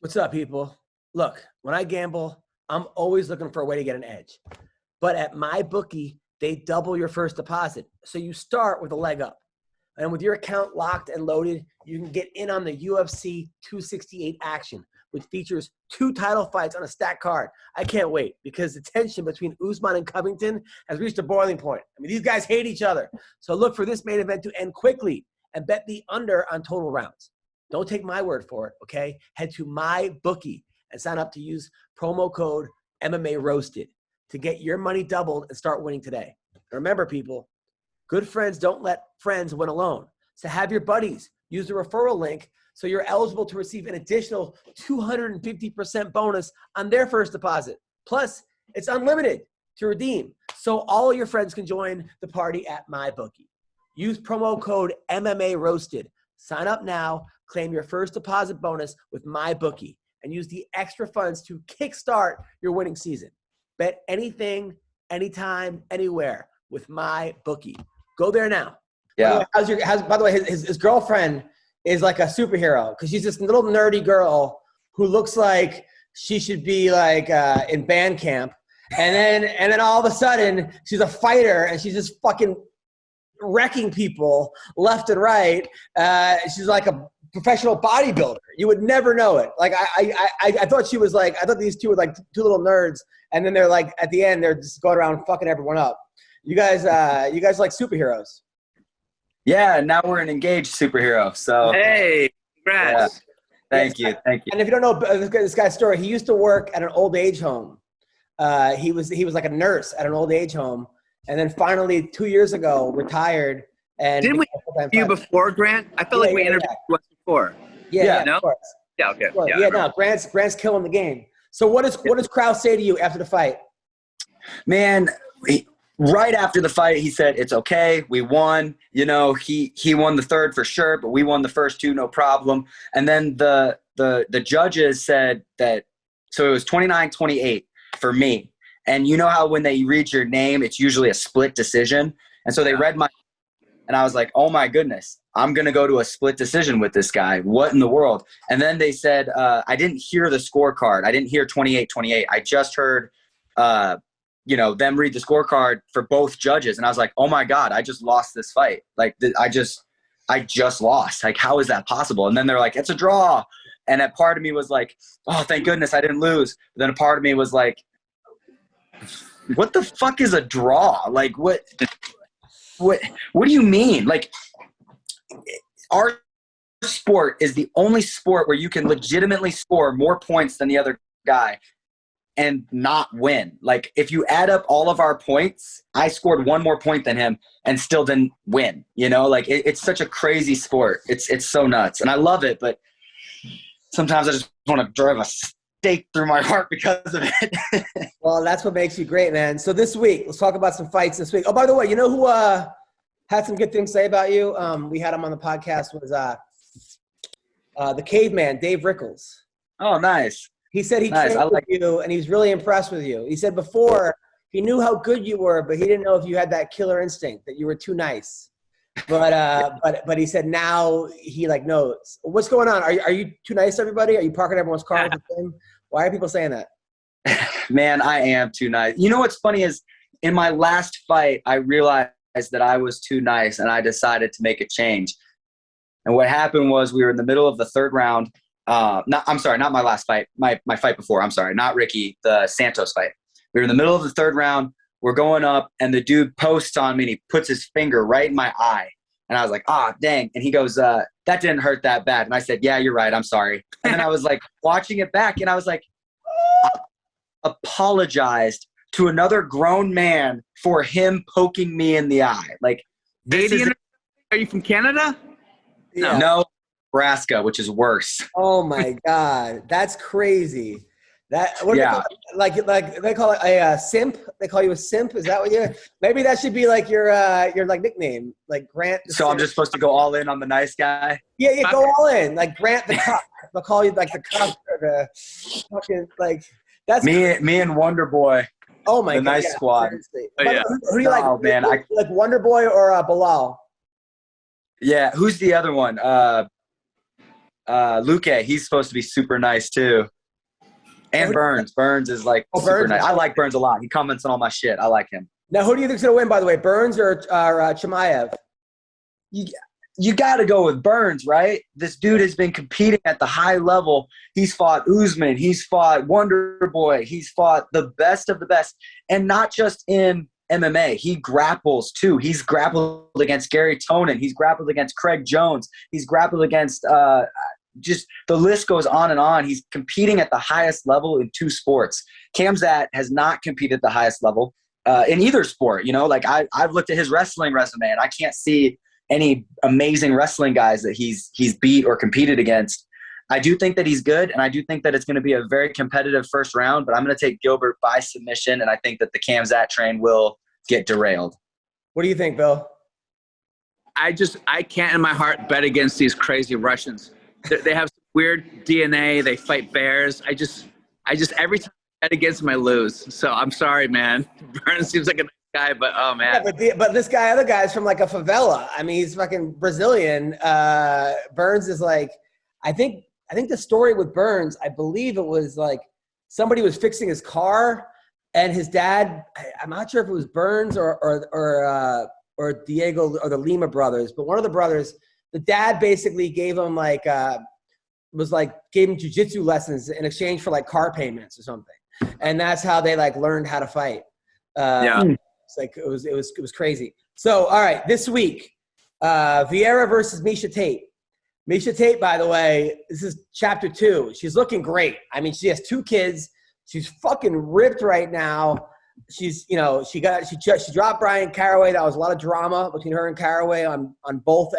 [SPEAKER 5] What's up, people? Look, when I gamble, I'm always looking for a way to get an edge. But at MyBookie, they double your first deposit. So you start with a leg up. And with your account locked and loaded, you can get in on the UFC 268 action, which features 2 title fights on a stacked card. I can't wait because the tension between Usman and Covington has reached a boiling point. I mean, these guys hate each other. So look for this main event to end quickly and bet the under on total rounds. Don't take my word for it, okay? Head to MyBookie and sign up to use promo code MMA Roasted to get your money doubled and start winning today. Remember, people, good friends don't let friends win alone. So have your buddies use the referral link so you're eligible to receive an additional 250% bonus on their first deposit. Plus, it's unlimited to redeem, so all your friends can join the party at MyBookie. Use promo code MMA Roasted. Sign up now, claim your first deposit bonus with MyBookie, and use the extra funds to kickstart your winning season. Bet anything, anytime, anywhere with MyBookie. Go there now.
[SPEAKER 9] Yeah.
[SPEAKER 5] By the way, his girlfriend is like a superhero because she's this little nerdy girl who looks like she should be like in band camp. And then all of a sudden she's a fighter and she's just fucking wrecking people left and right. She's like a professional bodybuilder. You would never know it. Like I thought she was like, I thought these two were like 2 little nerds. And then they're like, at the end, they're just going around fucking everyone up. You guys like superheroes.
[SPEAKER 9] Yeah, now we're an engaged superhero. So
[SPEAKER 8] hey, congrats.
[SPEAKER 9] Yeah. Thank you.
[SPEAKER 5] And if you don't know this guy's story, he used to work at an old age home. He was like a nurse at an old age home, and then finally 2 years ago retired. And
[SPEAKER 8] didn't we interview you before, Grant? I felt like we interviewed you before.
[SPEAKER 5] Yeah,
[SPEAKER 8] no?
[SPEAKER 5] Of course.
[SPEAKER 8] Yeah, okay.
[SPEAKER 5] Yeah, no, Grant's killing the game. So what does Krause say to you after the fight?
[SPEAKER 9] Man, right after the fight, he said, it's okay. We won. You know, he won the third for sure, but we won the first 2, no problem. And then the judges said that, so it was 29-28 for me. And you know how when they read your name, it's usually a split decision. And so they read my, and I was like, oh my goodness, I'm going to go to a split decision with this guy. What in the world? And then they said, I didn't hear the scorecard. I didn't hear 28-28. I just heard, them read the scorecard for both judges. And I was like, oh my God, I just lost this fight. Like I just lost. Like, how is that possible? And then they're like, it's a draw. And a part of me was like, oh, thank goodness I didn't lose. But then a part of me was like, what the fuck is a draw? Like, what do you mean? Like, our sport is the only sport where you can legitimately score more points than the other guy and not win. Like, if you add up all of our points, I scored 1 more point than him and still didn't win. You know, like it's such a crazy sport. It's so nuts. And I love it, but sometimes I just want to drive a stake through my heart because of it.
[SPEAKER 5] Well, that's what makes you great, man. So this week, let's talk about some fights this week. Oh, by the way, you know who had some good things to say about you? We had him on the podcast, was the caveman, Dave Rickles.
[SPEAKER 9] Oh, nice.
[SPEAKER 5] He said he trained with you, and he was really impressed with you. He said before he knew how good you were, but he didn't know if you had that killer instinct, that you were too nice. But he said now he knows. What's going on? Are you too nice to everybody? Are you parking everyone's car with the thing? Why are people saying that?
[SPEAKER 9] Man, I am too nice. You know what's funny is in my last fight, I realized that I was too nice, and I decided to make a change. And what happened was we were in the middle of the 3rd round. Not my last fight. My fight before. I'm sorry, not Ricky, the Santos fight. We were in the middle of the 3rd round. We're going up, and the dude posts on me, and he puts his finger right in my eye. And I was like, dang. And he goes, that didn't hurt that bad. And I said, yeah, you're right. I'm sorry. And then I was like watching it back, and I was like, I apologized to another grown man for him poking me in the eye. Like,
[SPEAKER 8] are you from Canada?
[SPEAKER 9] No, Nebraska, which is worse.
[SPEAKER 5] Oh my God. That's crazy. That what do they call it? Like they call it a simp. They call you a simp. Is that what you? Maybe that should be like your like nickname, like Grant.
[SPEAKER 9] So
[SPEAKER 5] simp.
[SPEAKER 9] I'm just supposed to go all in on the nice guy.
[SPEAKER 5] Yeah, go all in, like Grant the Cup. They'll call you like the Cup or the fucking like. That's
[SPEAKER 9] Me and Wonder Boy.
[SPEAKER 5] Oh my
[SPEAKER 9] the
[SPEAKER 5] god,
[SPEAKER 9] nice squad.
[SPEAKER 8] Yeah.
[SPEAKER 5] Who do you like?
[SPEAKER 9] Oh man,
[SPEAKER 5] like Wonder Boy or Bilal?
[SPEAKER 9] Yeah, who's the other one? Luke. He's supposed to be super nice too. And Burns. Burns is like super nice. I like Burns a lot. He comments on all my shit. I like him.
[SPEAKER 5] Now, who do you think's gonna win? By the way, Burns or Chimaev?
[SPEAKER 9] You got to go with Burns, right? This dude has been competing at the high level. He's fought Usman. He's fought Wonder Boy. He's fought the best of the best, and not just in MMA. He grapples too. He's grappled against Gary Tonin. He's grappled against Craig Jones. He's grappled against. Just the list goes on and on. He's competing at the highest level in 2 sports. Camozzi has not competed at the highest level in either sport. You know, like I've looked at his wrestling resume and I can't see any amazing wrestling guys that he's beat or competed against. I do think that he's good, and I do think that it's going to be a very competitive first round, but I'm going to take Gilbert by submission, and I think that the Camozzi train will get derailed.
[SPEAKER 5] What do you think, Bill?
[SPEAKER 8] I can't in my heart bet against these crazy Russians. They have some weird DNA. They fight bears. I just every time I bet against them, I lose. So I'm sorry, man. Burns seems like a nice guy, but oh man.
[SPEAKER 5] Yeah, but this other guy's from like a favela. I mean, he's fucking Brazilian. Burns is like, I think the story with Burns, I believe it was like somebody was fixing his car, and his dad. I'm not sure if it was Burns or Diego or the Lima brothers, but one of the brothers. The dad basically gave him gave him jiu-jitsu lessons in exchange for like car payments or something, and that's how they like learned how to fight. It's like it was crazy. So all right, this week, Vieira versus Miesha Tate. Miesha Tate, by the way, this is chapter 2. She's looking great. I mean, she has 2 kids. She's fucking ripped right now. She's, she dropped Brian Caraway. That was a lot of drama between her and Caraway on both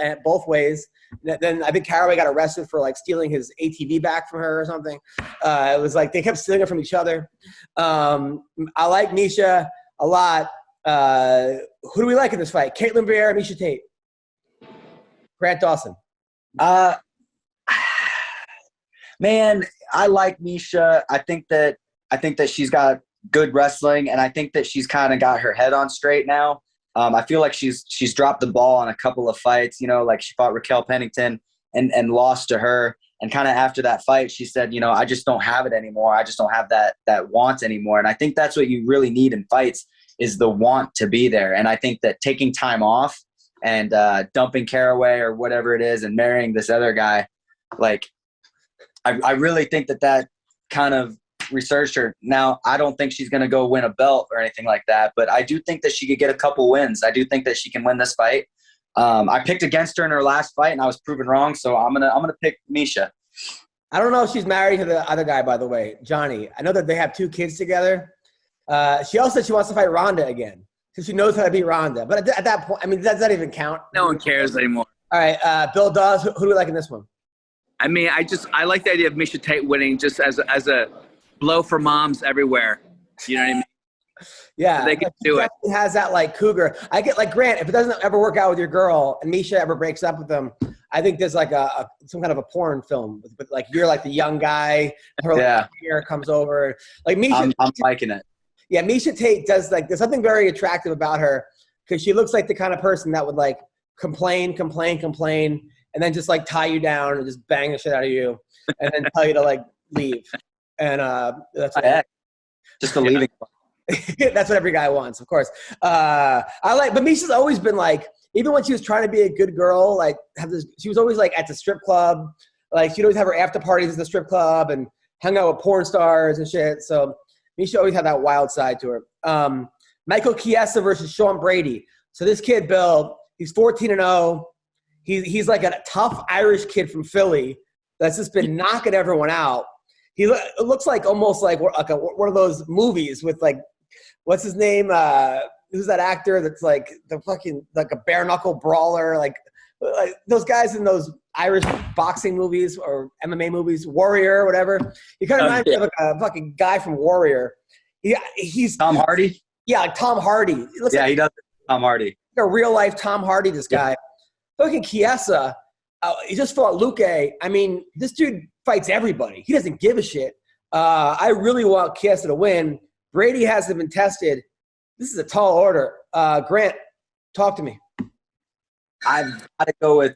[SPEAKER 5] ways. Then I think Caraway got arrested for like stealing his ATV back from her or something. It was like they kept stealing it from each other. I like Miesha a lot. Who do we like in this fight? Caitlin Vieira, Miesha Tate, Grant Dawson.
[SPEAKER 9] Man, I like Miesha. I think that she's got good wrestling, and I think that she's kind of got her head on straight now. I feel like she's dropped the ball on a couple of fights, like she fought Raquel Pennington and lost to her. And kind of after that fight, she said, I just don't have it anymore. I just don't have that want anymore. And I think that's what you really need in fights is the want to be there. And I think that taking time off and dumping Caraway or whatever it is and marrying this other guy, like I really think that kind of researched her. Now, I don't think she's going to go win a belt or anything like that, but I do think that she could get a couple wins. I do think that she can win this fight. I picked against her in her last fight, and I was proven wrong, so I'm gonna pick Miesha.
[SPEAKER 5] I don't know if she's married to the other guy, by the way, Johnny. I know that they have 2 kids together. She also said she wants to fight Ronda again because she knows how to beat Ronda. But at that point, I mean, does that even count?
[SPEAKER 8] No one cares anymore.
[SPEAKER 5] All right, Bill Dawes, who do we like in this one?
[SPEAKER 8] I mean, I like the idea of Miesha Tate winning just as a blow for moms everywhere. You know what I mean?
[SPEAKER 5] Yeah,
[SPEAKER 8] so they can do it.
[SPEAKER 5] Has that like cougar? I get like Grant. If it doesn't ever work out with your girl and Miesha ever breaks up with them, I think there's like some kind of a porn film, but like you're like the young guy. Her hair comes over. Like Miesha,
[SPEAKER 9] I'm liking it.
[SPEAKER 5] Yeah, Miesha Tate does like there's something very attractive about her because she looks like the kind of person that would like complain, and then just like tie you down and just bang the shit out of you, and then tell you to like leave. And that's
[SPEAKER 9] just the leaving.
[SPEAKER 5] That's what every guy wants, of course. But Miesha's always been like, even when she was trying to be a good girl, like she was always like at the strip club. Like she'd always have her after parties at the strip club and hung out with porn stars and shit. So Miesha always had that wild side to her. Michael Chiesa versus Sean Brady. So this kid, Bill, he's 14-0. He's like a tough Irish kid from Philly that's just been knocking everyone out. It looks like almost like one of those movies with like, what's his name? Who's that actor that's like the fucking like a bare knuckle brawler? Like those guys in those Irish boxing movies or MMA movies, Warrior or whatever. He kind of reminds me of like a fucking guy from Warrior. He's
[SPEAKER 9] Tom Hardy?
[SPEAKER 5] Yeah, like Tom Hardy. He does
[SPEAKER 9] Tom Hardy.
[SPEAKER 5] Like a real life Tom Hardy, this guy. Fucking Chiesa, he just fought Luque. I mean, this dude fights everybody. He doesn't give a shit. I really want Chiesa to win. Brady hasn't been tested. This is a tall order. Grant, talk to me.
[SPEAKER 9] I've got to go with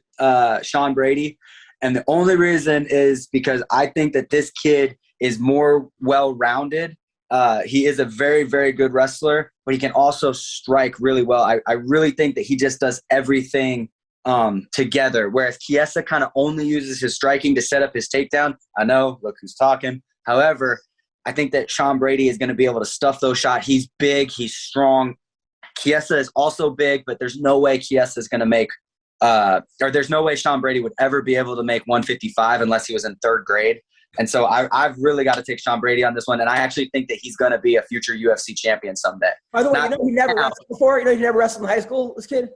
[SPEAKER 9] Sean Brady. And the only reason is because I think that this kid is more well-rounded. He is a very, very good wrestler, but he can also strike really well. I really think that he just does everything together, whereas Chiesa kind of only uses his striking to set up his takedown. I know, look who's talking. However, I think that Sean Brady is going to be able to stuff those shots. He's big. He's strong. Chiesa is also big, but there's no way Chiesa is going to make or there's no way Sean Brady would ever be able to make 155 unless he was in third grade. And so I've really got to take Sean Brady on this one, and I actually think that he's going to be a future UFC champion someday.
[SPEAKER 5] By the way, he never wrestled before? He never wrestled in high school, this kid?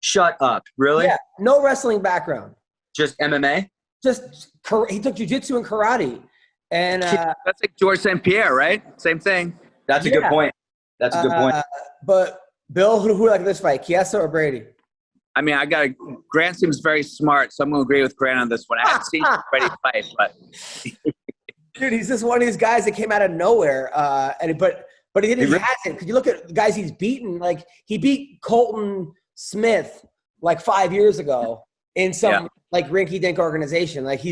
[SPEAKER 9] Shut up. Really?
[SPEAKER 5] Yeah, no wrestling background.
[SPEAKER 9] Just MMA?
[SPEAKER 5] He took jiu-jitsu and karate. And
[SPEAKER 8] that's like George St. Pierre, right? Same thing.
[SPEAKER 9] That's a good point. That's a good point.
[SPEAKER 5] But Bill, who like this fight, Chiesa or Brady?
[SPEAKER 8] I mean, Grant seems very smart, so I'm going to agree with Grant on this one. I haven't seen Brady fight, but
[SPEAKER 5] dude, he's just one of these guys that came out of nowhere. But he hasn't. Because you look at the guys he's beaten. Like he beat Colton Smith like 5 years ago in some like rinky-dink organization. Like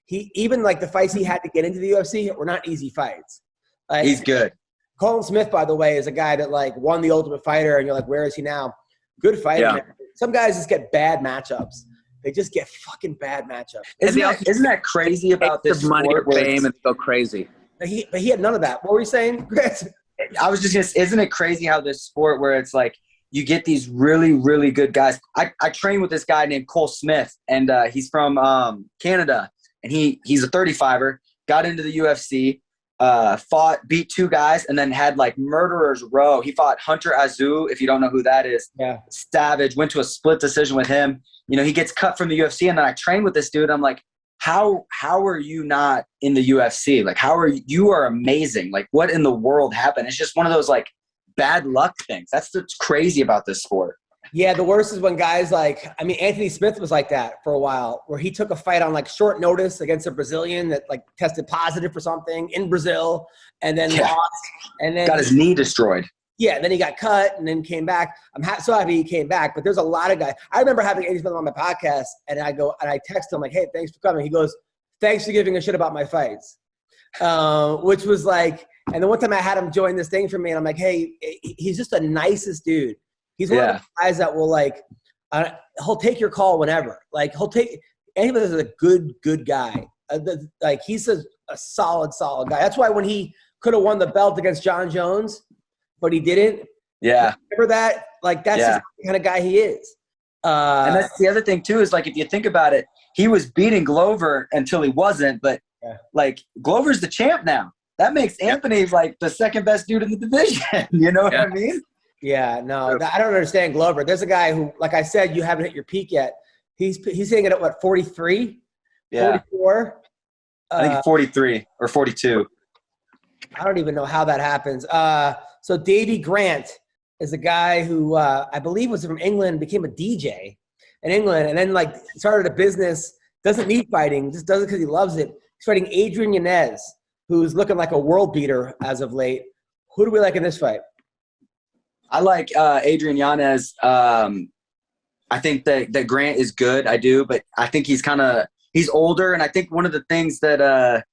[SPEAKER 5] even like the fights he had to get into the UFC were not easy fights. Like,
[SPEAKER 9] he's good.
[SPEAKER 5] Colton Smith, by the way, is a guy that like won the Ultimate Fighter, and you're like, where is he now? Good fighter. Yeah. Some guys just get bad matchups. They just get fucking bad matchups.
[SPEAKER 9] Isn't that crazy about this
[SPEAKER 8] money
[SPEAKER 9] sport
[SPEAKER 8] or fame and go crazy?
[SPEAKER 5] But he had none of that. What were you saying, Chris?
[SPEAKER 9] I was just going to say, isn't it crazy how this sport where it's like you get these really, really good guys. I train with this guy named Cole Smith, and he's from Canada, and he's a 35er, got into the UFC, beat two guys, and then had like murderers row. He fought Hunter Azu, if you don't know who that is. Yeah. Savage, went to a split decision with him. You know, he gets cut from the UFC, and then I train with this dude. I'm like, how are you not in the UFC? Like, you are amazing. Like, what in the world happened? It's just one of those like bad luck things. That's what's crazy about this sport.
[SPEAKER 5] Yeah, the worst is when guys Anthony Smith was like that for a while, where he took a fight on like short notice against a Brazilian that like tested positive for something in Brazil and then lost, and then
[SPEAKER 9] got his knee destroyed.
[SPEAKER 5] Yeah, then he got cut and then came back. I'm so happy he came back, but there's a lot of guys. I remember having Anthony Smith on my podcast, and I text him like, "Hey, thanks for coming." He goes, "Thanks for giving a shit about my fights," which was like. And then one time I had him join this thing for me, and I'm like, "Hey, he's just the nicest dude." He's one of the guys that will like, he'll take your call whenever. Like anybody is a good guy. Like he's a solid guy. That's why when he could have won the belt against John Jones, but he didn't. Yeah. Remember that? Like that's just the kind of guy he is.
[SPEAKER 9] And that's the other thing too, is like, if you think about it, he was beating Glover until he wasn't, but like Glover's the champ now. That makes Anthony like the second best dude in the division. You know what I mean?
[SPEAKER 5] Yeah, no, I don't understand Glover. There's a guy who, like I said, you haven't hit your peak yet. He's hitting it at what, 43?
[SPEAKER 9] Yeah.
[SPEAKER 5] 44?
[SPEAKER 9] I think 43 or 42.
[SPEAKER 5] I don't even know how that happens. So Davey Grant is a guy who I believe was from England, became a DJ in England, and then like started a business, doesn't need fighting, just does it because he loves it. He's fighting Adrian Yanez, who's looking like a world beater as of late. Who do we like in this fight?
[SPEAKER 9] I like Adrian Yanez. I think that Grant is good. I do, but I think he's older, and I think one of the things that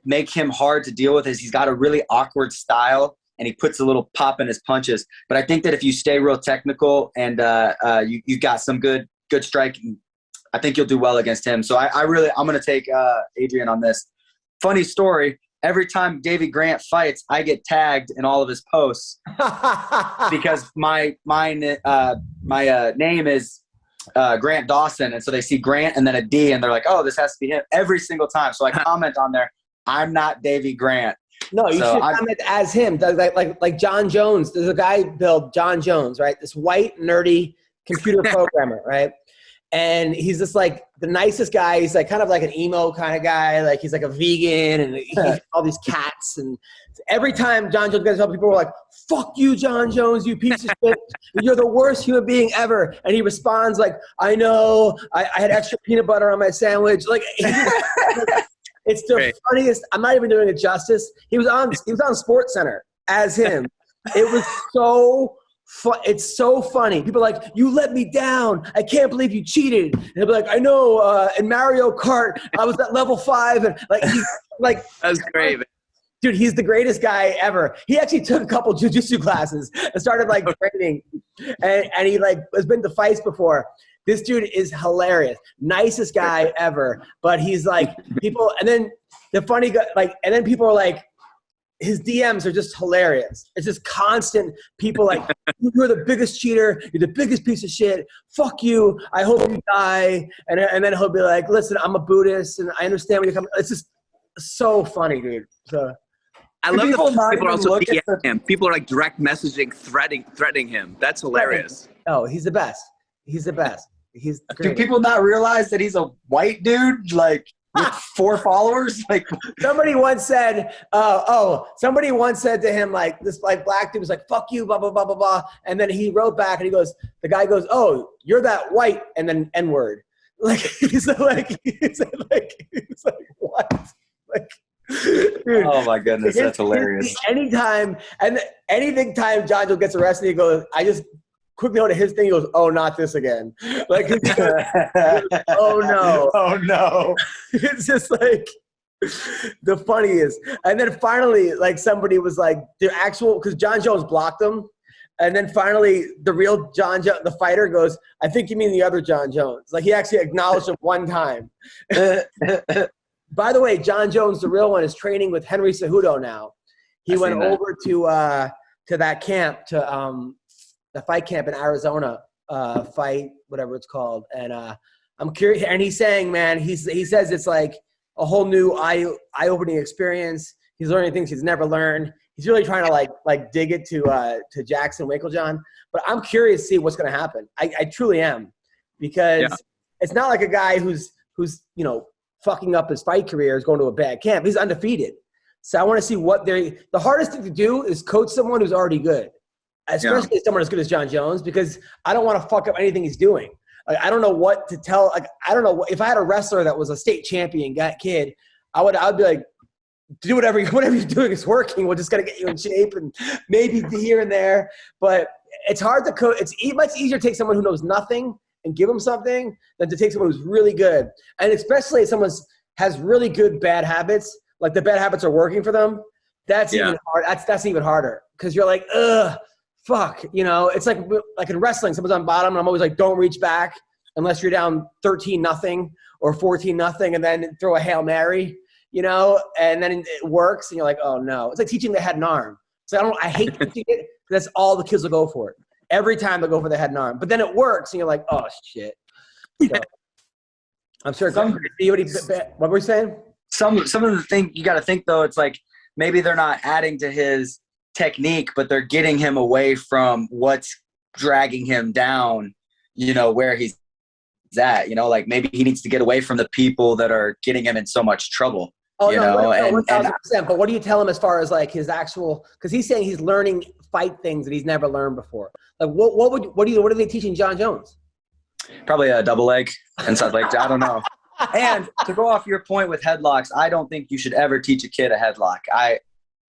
[SPEAKER 9] make him hard to deal with is he's got a really awkward style, and he puts a little pop in his punches. But I think that if you stay real technical and you got some good striking, I think you'll do well against him. So I'm going to take Adrian on this. Funny story. Every time Davey Grant fights, I get tagged in all of his posts because my name is Grant Dawson, and so they see Grant and then a D, and they're like, "Oh, this has to be him." Every single time, so I comment on there, "I'm not Davey Grant."
[SPEAKER 5] No, you should comment as him, like John Jones. There's a guy, Bill John Jones, right? This white nerdy computer programmer, right? And he's just like the nicest guy. He's like kind of like an emo kind of guy. Like he's like a vegan and he's all these cats. And every time John Jones gets up, people were like, "Fuck you, John Jones, you piece of shit. You're the worst human being ever." And he responds like, "I know. I had extra peanut butter on my sandwich." Like it's the funniest. I'm not even doing it justice. He was on Sports Center as him. It was so it's so funny. People are like, "You let me down. I can't believe you cheated." And he'll be like, "I know. In Mario Kart, I was at level 5." And like,
[SPEAKER 8] that's great, man.
[SPEAKER 5] Dude, he's the greatest guy ever. He actually took a couple jiu-jitsu classes and started like training, and he like has been to fights before. This dude is hilarious, nicest guy ever. But he's like people, and then the funny guy, like, and then people are like. His DMs are just hilarious. It's just constant people like, "You're the biggest cheater. You're the biggest piece of shit. Fuck you. I hope you die." And then he'll be like, "Listen, I'm a Buddhist and I understand where you're coming." It's just so funny, dude. So
[SPEAKER 8] I love that people are also DMing him. People are like direct messaging, threatening him. That's hilarious.
[SPEAKER 5] Oh, he's the best. He's the best. He's great.
[SPEAKER 9] Do people not realize that he's a white dude? Like, with 4 followers? Like
[SPEAKER 5] somebody once said, somebody once said to him, like, this like black dude was like, "Fuck you, blah, blah, blah, blah, blah." And then he wrote back and he goes, the guy goes, "Oh, you're that white," and then N-word. Like, he's like, what? Like, dude,
[SPEAKER 9] oh my goodness, that's hilarious.
[SPEAKER 5] Anytime John Joe gets arrested, he goes, I just quickly go to his thing. He goes, "Oh, not this again." Like, oh no,
[SPEAKER 9] oh no.
[SPEAKER 5] It's just like the funniest. And then finally, like somebody was like the actual, because John Jones blocked him. And then finally, the real John Jones, the fighter, goes, "I think you mean the other John Jones." Like he actually acknowledged him one time. By the way, John Jones, the real one, is training with Henry Cejudo now. He went over to that camp to the fight camp in Arizona, fight, whatever it's called. And I'm curious. And he's saying, man, he says it's like a whole new eye-opening experience. He's learning things he's never learned. He's really trying to like dig it to Jackson Winklejohn. But I'm curious to see what's going to happen. I truly am, because it's not like a guy who's fucking up his fight career is going to a bad camp. He's undefeated. So I want to see what the hardest thing to do is coach someone who's already good. Especially someone as good as John Jones, because I don't want to fuck up anything he's doing. Like, I don't know what to tell. Like, I don't know if I had a wrestler that was a state champion kid, I would be like, do whatever you're doing is working. We're just gonna get you in shape and maybe here and there. But it's hard to coach. It's much easier to take someone who knows nothing and give them something than to take someone who's really good. And especially if someone has really good bad habits, like the bad habits are working for them. That's even hard. That's even harder, because you're like, ugh. Fuck, it's like in wrestling, someone's on bottom, and I'm always like, don't reach back unless you're down 13-0 or 14-0, and then throw a Hail Mary, and then it works, and you're like, oh no. It's like teaching the head and arm. So I hate teaching it, because that's all the kids will go for it. Every time they'll go for the head and arm. But then it works, and you're like, oh shit. So, I'm sure. What were we saying?
[SPEAKER 9] Some of the things you got to think, though, it's like maybe they're not adding to his technique, but they're getting him away from what's dragging him down, where he's at, like maybe he needs to get away from the people that are getting him in so much trouble.
[SPEAKER 5] Oh, no, 1,000%. But what do you tell him as far as like his actual, because he's saying he's learning fight things that he's never learned before. Like what are they teaching John Jones?
[SPEAKER 9] Probably a double leg and stuff like that. I don't know. And to go off your point with headlocks, I don't think you should ever teach a kid a headlock.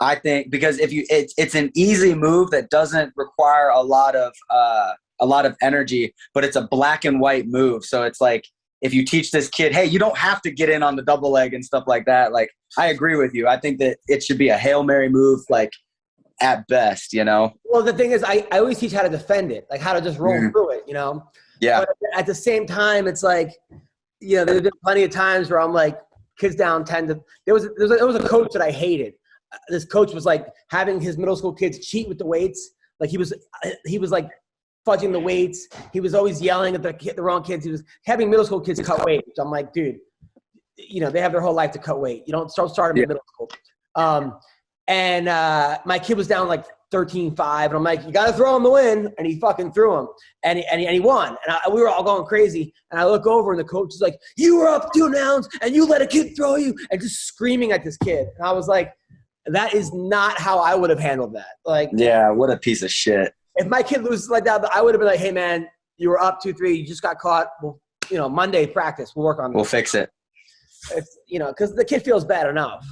[SPEAKER 9] I think, because it's an easy move that doesn't require a lot of energy, but it's a black and white move. So it's like, if you teach this kid, hey, you don't have to get in on the double leg and stuff like that. Like, I agree with you. I think that it should be a Hail Mary move, like at best,
[SPEAKER 5] Well, the thing is, I always teach how to defend it, like how to just roll through it,
[SPEAKER 9] Yeah.
[SPEAKER 5] But at the same time, it's like, there's been plenty of times where I'm like, kids down 10 there was a coach that I hated. This coach was like having his middle school kids cheat with the weights. Like he was like fudging the weights. He was always yelling at the wrong kids. He was having middle school kids cut weight. So I'm like, dude, they have their whole life to cut weight. You don't start them in middle school. And my kid was down like 13-5. And I'm like, you got to throw him to win. And he fucking threw him. And he won. And we were all going crazy. And I look over and the coach is like, you were up 2 rounds and you let a kid throw you. And just screaming at this kid. And I was like, that is not how I would have handled that. Like,
[SPEAKER 9] yeah, what a piece of shit.
[SPEAKER 5] If my kid loses like that, I would have been like, hey, man, you were up 2-3. You just got caught. Well, Monday practice. We'll work on that.
[SPEAKER 9] We'll fix it.
[SPEAKER 5] It's, because the kid feels bad enough.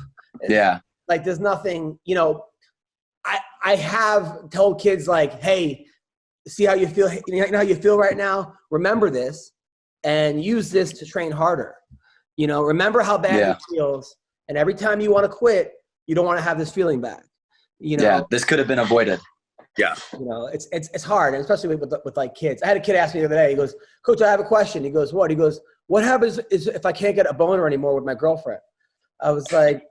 [SPEAKER 9] Yeah.
[SPEAKER 5] Like, there's nothing, I have told kids, like, hey, see how you feel, how you feel right now? Remember this and use this to train harder. Remember how bad it feels. And every time you want to quit, you don't want to have this feeling back.
[SPEAKER 9] Yeah, this could have been avoided. Yeah.
[SPEAKER 5] It's hard, and especially with like kids. I had a kid ask me the other day, he goes, Coach, I have a question. He goes, what? He goes, what happens is if I can't get a boner anymore with my girlfriend? I was like,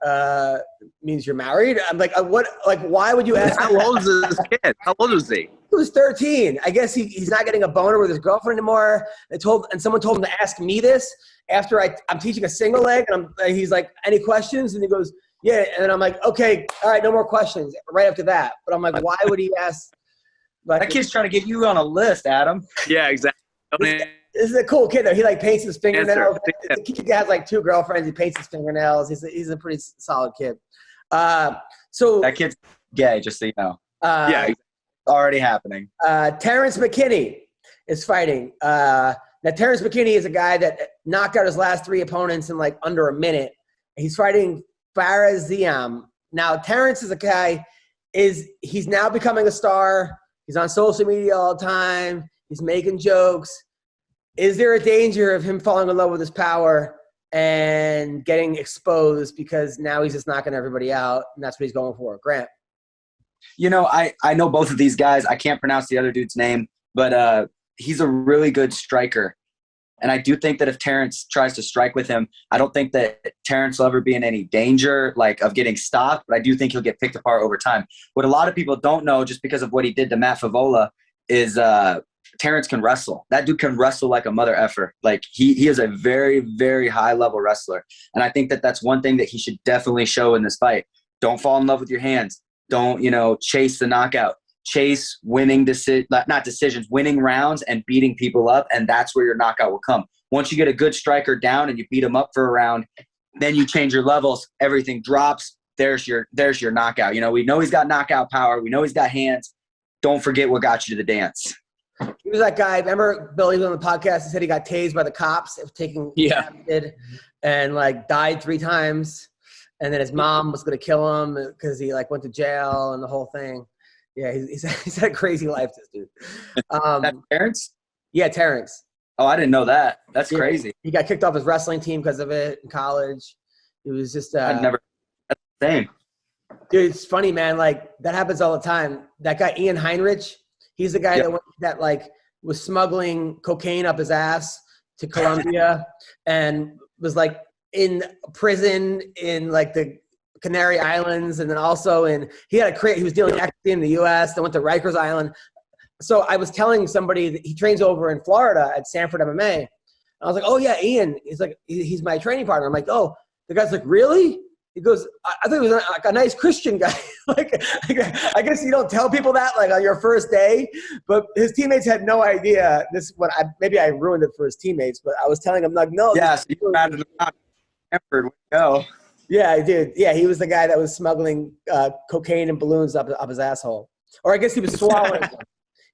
[SPEAKER 5] means you're married? I'm like, what? Like, why would you ask?
[SPEAKER 8] How old is this kid? How old is he?
[SPEAKER 5] He was 13. I guess he's not getting a boner with his girlfriend anymore. And someone told him to ask me this after I'm teaching a single leg, and he's like, any questions? And he goes, yeah. And I'm like, okay, all right, no more questions right after that. But I'm like, why would he ask? Like,
[SPEAKER 9] that kid's trying to get you on a list, Adam.
[SPEAKER 8] Yeah, exactly.
[SPEAKER 5] This is a cool kid, though. He, like, paints his fingernails. The kid has, like, 2 girlfriends. He paints his fingernails. He's a pretty solid kid. So
[SPEAKER 9] that kid's gay, just so you know.
[SPEAKER 8] Yeah,
[SPEAKER 9] already happening.
[SPEAKER 5] Terrence McKinney is fighting. Now, Terrence McKinney is a guy that knocked out his last 3 opponents in, like, under a minute. He's fighting Faraz Ziam. Now, Terrence is a guy, he's now becoming a star. He's on social media all the time. He's making jokes. Is there a danger of him falling in love with his power and getting exposed because now he's just knocking everybody out, and that's what he's going for? Grant.
[SPEAKER 9] I know both of these guys. I can't pronounce the other dude's name, but he's a really good striker. And I do think that if Terrence tries to strike with him, I don't think that Terrence will ever be in any danger, like, of getting stopped, but I do think he'll get picked apart over time. What a lot of people don't know, just because of what he did to Matt Favola, is Terrence can wrestle. That dude can wrestle like a mother effer. Like, he is a very, very high level wrestler. And I think that that's one thing that he should definitely show in this fight. Don't fall in love with your hands. Don't, chase the knockout. Chase winning winning rounds and beating people up. And that's where your knockout will come. Once you get a good striker down and you beat him up for a round, then you change your levels. Everything drops. There's your knockout. We know he's got knockout power. We know he's got hands. Don't forget what got you to the dance.
[SPEAKER 5] He was that guy. Remember, Bill, he was on the podcast. He said he got tased by the cops for taking acid and, like, died 3 times. And then his mom was going to kill him because he, like, went to jail and the whole thing. Yeah, he's had a crazy life, this dude.
[SPEAKER 9] That's Terrence?
[SPEAKER 5] Yeah, Terrence.
[SPEAKER 9] Oh, I didn't know that. That's crazy.
[SPEAKER 5] He got kicked off his wrestling team because of it in college. It was just
[SPEAKER 9] I'd never – that's the same.
[SPEAKER 5] Dude, it's funny, man. Like, that happens all the time. That guy, Ian Heinrich, he's the guy that was smuggling cocaine up his ass to Colombia and was, like, in prison in, like, the Canary Islands, and then also he was dealing actually in the U.S. Then went to Rikers Island. So I was telling somebody that he trains over in Florida at Sanford MMA. And I was like, oh yeah, Ian. He's like, he's my training partner. I'm like, oh, the guy's like, really? He goes, I think he was like a nice Christian guy. Like, I guess you don't tell people that, like, on your first day, but his teammates had no idea. Maybe I ruined it for his teammates, but I was telling him, like, no.
[SPEAKER 9] Yeah, so you had to Sanford, go.
[SPEAKER 5] Yeah, I did. Yeah, he was the guy that was smuggling cocaine and balloons up his asshole. Or I guess he was swallowing them.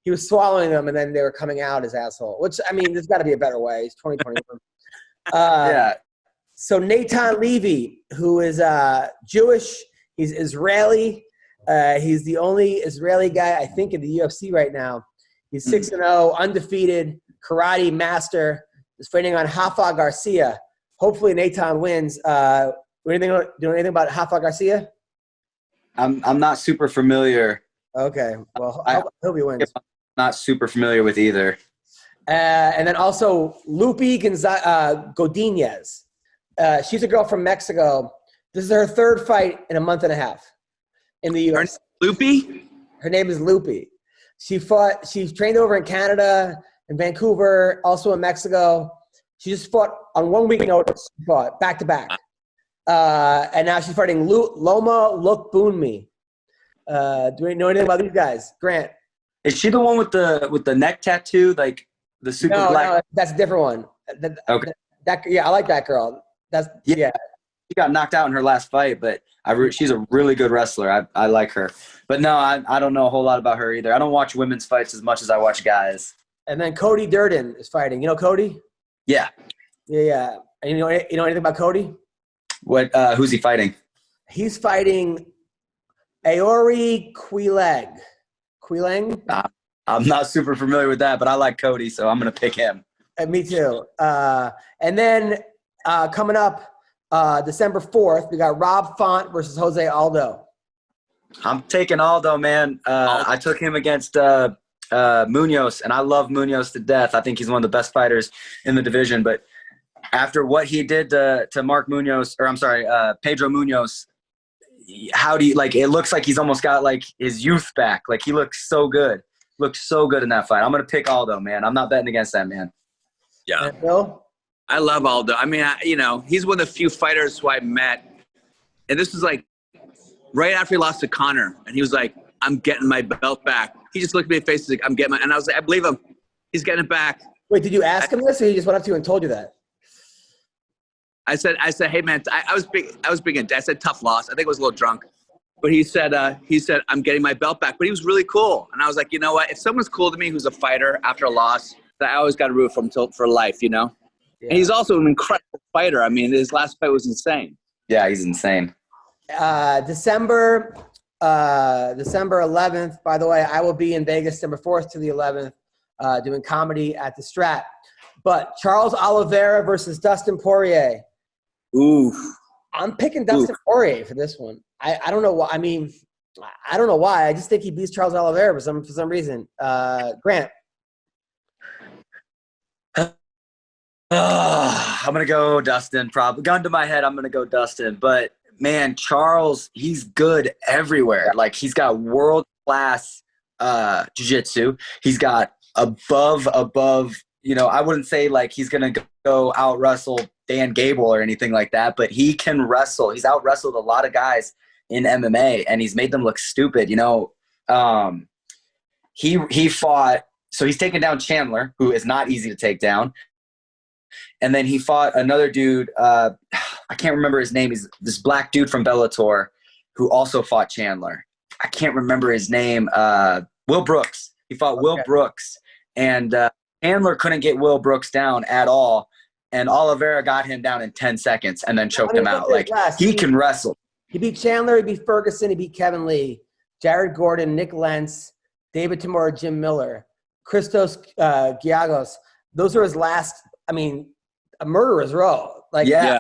[SPEAKER 5] He was swallowing them, and then they were coming out his asshole. Which, I mean, there's got to be a better way. It's 2021.
[SPEAKER 9] Yeah.
[SPEAKER 5] So Natan Levy, who is Jewish, he's Israeli. He's the only Israeli guy, I think, in the UFC right now. He's 6-0, undefeated, karate master. He's fighting on Rafa Garcia. Hopefully Natan wins. Do you know anything about Rafa Garcia?
[SPEAKER 9] I'm not super familiar.
[SPEAKER 5] Okay. Well, I hope he wins.
[SPEAKER 9] I'm not super familiar with either.
[SPEAKER 5] And then also Lupi Godinez. She's a girl from Mexico. This is her 3rd fight in a month and a half in the U.S.
[SPEAKER 8] Lupi?
[SPEAKER 5] Her name is Lupi. She trained over in Canada, in Vancouver, also in Mexico. She just fought on 1 week notice. She fought back to back. And now she's fighting Loma Lookboonmi. Do we know anything about these guys? Grant.
[SPEAKER 9] Is she the one with the neck tattoo, like the super black?
[SPEAKER 5] No, that's a different one.
[SPEAKER 9] Okay.
[SPEAKER 5] I like that girl. Yeah.
[SPEAKER 9] She got knocked out in her last fight, but she's a really good wrestler. I like her. But no, I don't know a whole lot about her either. I don't watch women's fights as much as I watch guys.
[SPEAKER 5] And then Cody Durden is fighting. You know Cody?
[SPEAKER 9] Yeah.
[SPEAKER 5] Yeah. And you know anything about Cody?
[SPEAKER 9] What? Who's he fighting?
[SPEAKER 5] He's fighting Aori Quileg.
[SPEAKER 9] I'm not super familiar with that, but I like Cody, so I'm going to pick him.
[SPEAKER 5] Me too. And then coming up December 4th, we got Rob Font versus Jose Aldo.
[SPEAKER 9] I'm taking Aldo, man. I took him against Munoz, and I love Munoz to death. I think he's one of the best fighters in the division. But after what he did to Mark Munoz, Pedro Munoz, how do you it looks like he's almost got like his youth back. Like he looks so good. Looks so good in that fight. I'm going to pick Aldo, man. I'm not betting against that man.
[SPEAKER 8] Yeah.
[SPEAKER 5] And Bill?
[SPEAKER 8] I love Aldo. I mean, he's one of the few fighters who I met. And this was like right after he lost to Connor. And he was like, I'm getting my belt back. He just looked at me in the face. He's like, I'm getting and I was like, I believe him. He's getting it back.
[SPEAKER 5] Wait, did you ask him this or he just went up to you and told you that?
[SPEAKER 8] I said, hey man, I was big. I said tough loss. I think I was a little drunk, but he said, I'm getting my belt back. But he was really cool, and I was like, you know what? If someone's cool to me, who's a fighter after a loss, that I always got to root for him for life, you know. Yeah. And he's also an incredible fighter. I mean, his last fight was insane.
[SPEAKER 9] Yeah, he's insane.
[SPEAKER 5] December 11th. By the way, I will be in Vegas, December 4th to the 11th, doing comedy at the Strat. But Charles Oliveira versus Dustin Poirier.
[SPEAKER 8] Ooh.
[SPEAKER 5] I'm picking Dustin Poirier for this one. I don't know why. I mean, I don't know why. I just think he beats Charles Oliveira for some reason. Grant.
[SPEAKER 9] I'm going to go Dustin. Probably gun to my head, I'm going to go Dustin. But, man, Charles, he's good everywhere. Like, he's got world-class jiu-jitsu. He's got above, I wouldn't say, like, he's going to go out-wrestle Dan Gable or anything like that, but he can wrestle. He's out-wrestled a lot of guys in MMA, and he's made them look stupid. He fought – so he's taken down Chandler, who is not easy to take down. And then he fought another dude, I can't remember his name. He's this black dude from Bellator who also fought Chandler. I can't remember his name. Will Brooks. He fought Will Brooks. And Chandler couldn't get Will Brooks down at all. And Oliveira got him down in 10 seconds and then choked him out. Like, he can wrestle.
[SPEAKER 5] He beat Chandler. He beat Ferguson. He beat Kevin Lee, Jared Gordon, Nick Lentz, David Tamura, Jim Miller, Christos Giagos. Those are his last, a murderer's row.
[SPEAKER 9] Yeah.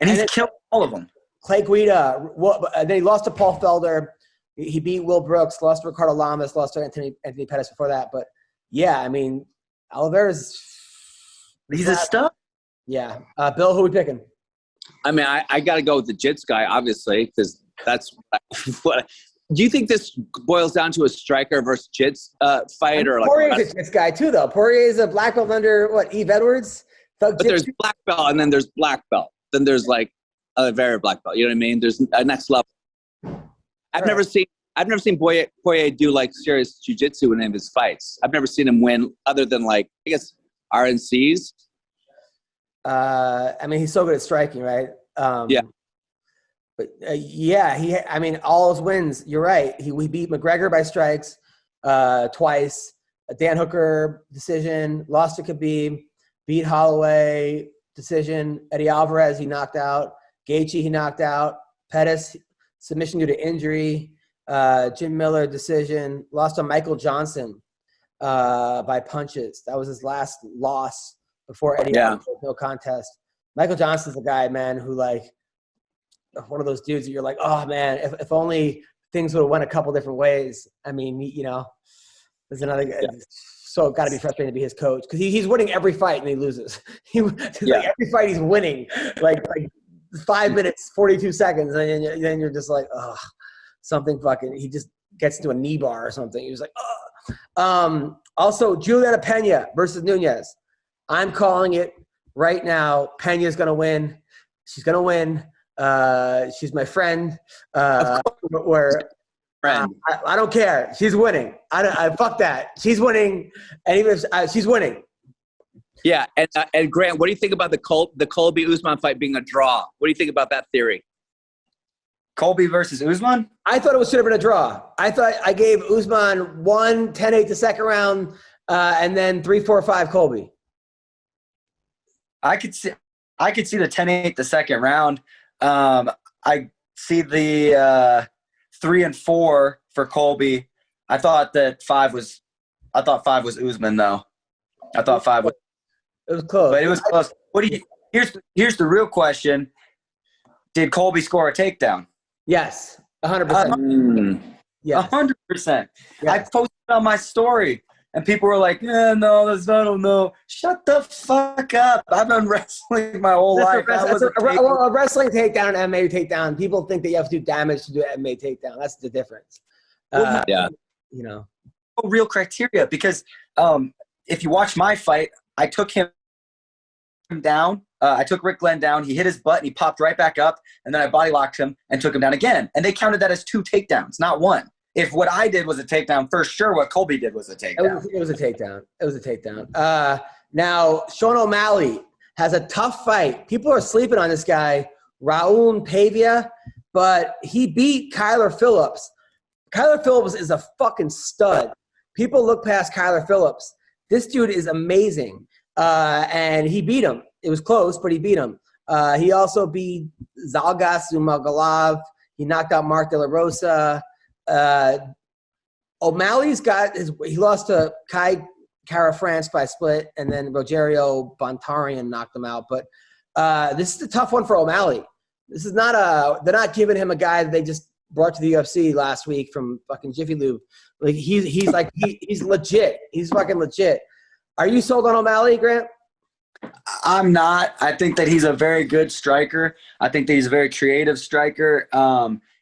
[SPEAKER 9] And he's killed all of them.
[SPEAKER 5] Clay Guida. Then he lost to Paul Felder. He beat Will Brooks, lost to Ricardo Lamas, lost to Anthony Pettis before that. But, yeah, Oliveira's –
[SPEAKER 9] he's a stud.
[SPEAKER 5] Yeah. Bill, who are we picking?
[SPEAKER 8] I got to go with the Jits guy, obviously, because that's what – do you think this boils down to a striker versus Jits fight?
[SPEAKER 5] Poirier's a Jits guy, too, though. Poirier is a black belt under, Eve Edwards?
[SPEAKER 8] But there's black belt, and then there's black belt. Then there's, Oliveira black belt. You know what I mean? There's a next level. I've never seen Poirier do, serious jiu-jitsu in any of his fights. I've never seen him win other than, I guess, RNCs.
[SPEAKER 5] He's so good at striking, right?
[SPEAKER 8] Yeah.
[SPEAKER 5] But all his wins. You're right. We beat McGregor by strikes twice. Dan Hooker decision. Lost to Khabib. Beat Holloway decision. Eddie Alvarez he knocked out. Gaethje he knocked out. Pettis submission due to injury. Jim Miller decision. Lost to Michael Johnson by punches. That was his last loss before Eddie Alvarez, no contest. Michael Johnson's a guy, man, who one of those dudes that you're like, oh man, if only things would have went a couple different ways. There's another guy. So got to be frustrating to be his coach because he's winning every fight and he loses. Every fight he's winning, like 5 minutes, 42 seconds, and then you're just like, oh, something fucking. He just gets into a knee bar or something. He was like, oh. Also, Juliana Pena versus Nunes. I'm calling it right now. Pena's gonna win. She's gonna win. She's my friend.
[SPEAKER 8] friend.
[SPEAKER 5] I don't care. She's winning. I fuck that. She's winning, and even if, she's winning.
[SPEAKER 8] Yeah, and Grant, what do you think about the Colby Usman fight being a draw? What do you think about that theory?
[SPEAKER 9] Colby versus Usman?
[SPEAKER 5] I thought it should have been a draw. I thought I gave Usman 10-8 the second round, and then 3-4-5 Colby.
[SPEAKER 9] I could see the 10-8 the second round. I see the 3-4 for Colby. I thought 5 was Usman though. I thought 5 was.
[SPEAKER 5] It was close.
[SPEAKER 9] But it was close. Here's the real question. Did Colby score a takedown?
[SPEAKER 5] Yes, 100%.
[SPEAKER 9] Yes. 100%.
[SPEAKER 5] Yes.
[SPEAKER 9] I posted on my story, and people were like, "Yeah, no, I don't know." Shut the fuck up! I've been wrestling my whole life.
[SPEAKER 5] A wrestling takedown and MMA takedown. People think that you have to do damage to do an MMA takedown. That's the difference.
[SPEAKER 8] Yeah.
[SPEAKER 5] You know.
[SPEAKER 9] No real criteria because if you watch my fight, I took him down. I took Rick Glenn down. He hit his butt and he popped right back up. And then I body locked him and took him down again. And they counted that as 2 takedowns, not 1. If what I did was a takedown, for sure what Colby did was a takedown.
[SPEAKER 5] It was a takedown. Now, Sean O'Malley has a tough fight. People are sleeping on this guy, Raul Pavia, but he beat Kyler Phillips. Kyler Phillips is a fucking stud. People look past Kyler Phillips. This dude is amazing. And he beat him. It was close, but he beat him. He also beat Zalgas Zumagulov. He knocked out Mark De La Rosa. O'Malley's he lost to Kai Kara France by split, and then Rogerio Bontarian knocked him out. But this is a tough one for O'Malley. This is not they're not giving him a guy that they just brought to the UFC last week from fucking Jiffy Lube. Like he's legit. He's fucking legit. Are you sold on O'Malley, Grant?
[SPEAKER 9] I'm not. I think that he's a very good striker. I think that he's a very creative striker.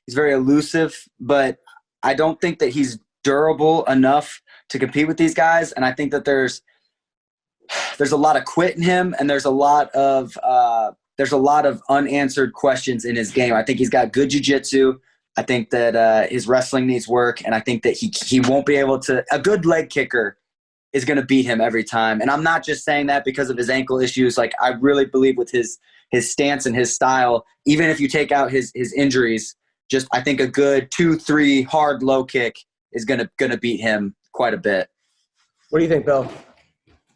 [SPEAKER 9] He's very elusive, but I don't think that he's durable enough to compete with these guys. And I think that there's a lot of quit in him, and there's a lot of unanswered questions in his game. I think he's got good jiu-jitsu. I think that his wrestling needs work, and I think that he won't be able to – a good leg kicker is going to beat him every time. And I'm not just saying that because of his ankle issues. Like, I really believe with his stance and his style, even if you take out his injuries, just I think a good 2-3 hard low kick is going to beat him quite a bit.
[SPEAKER 5] What do you think, Bill?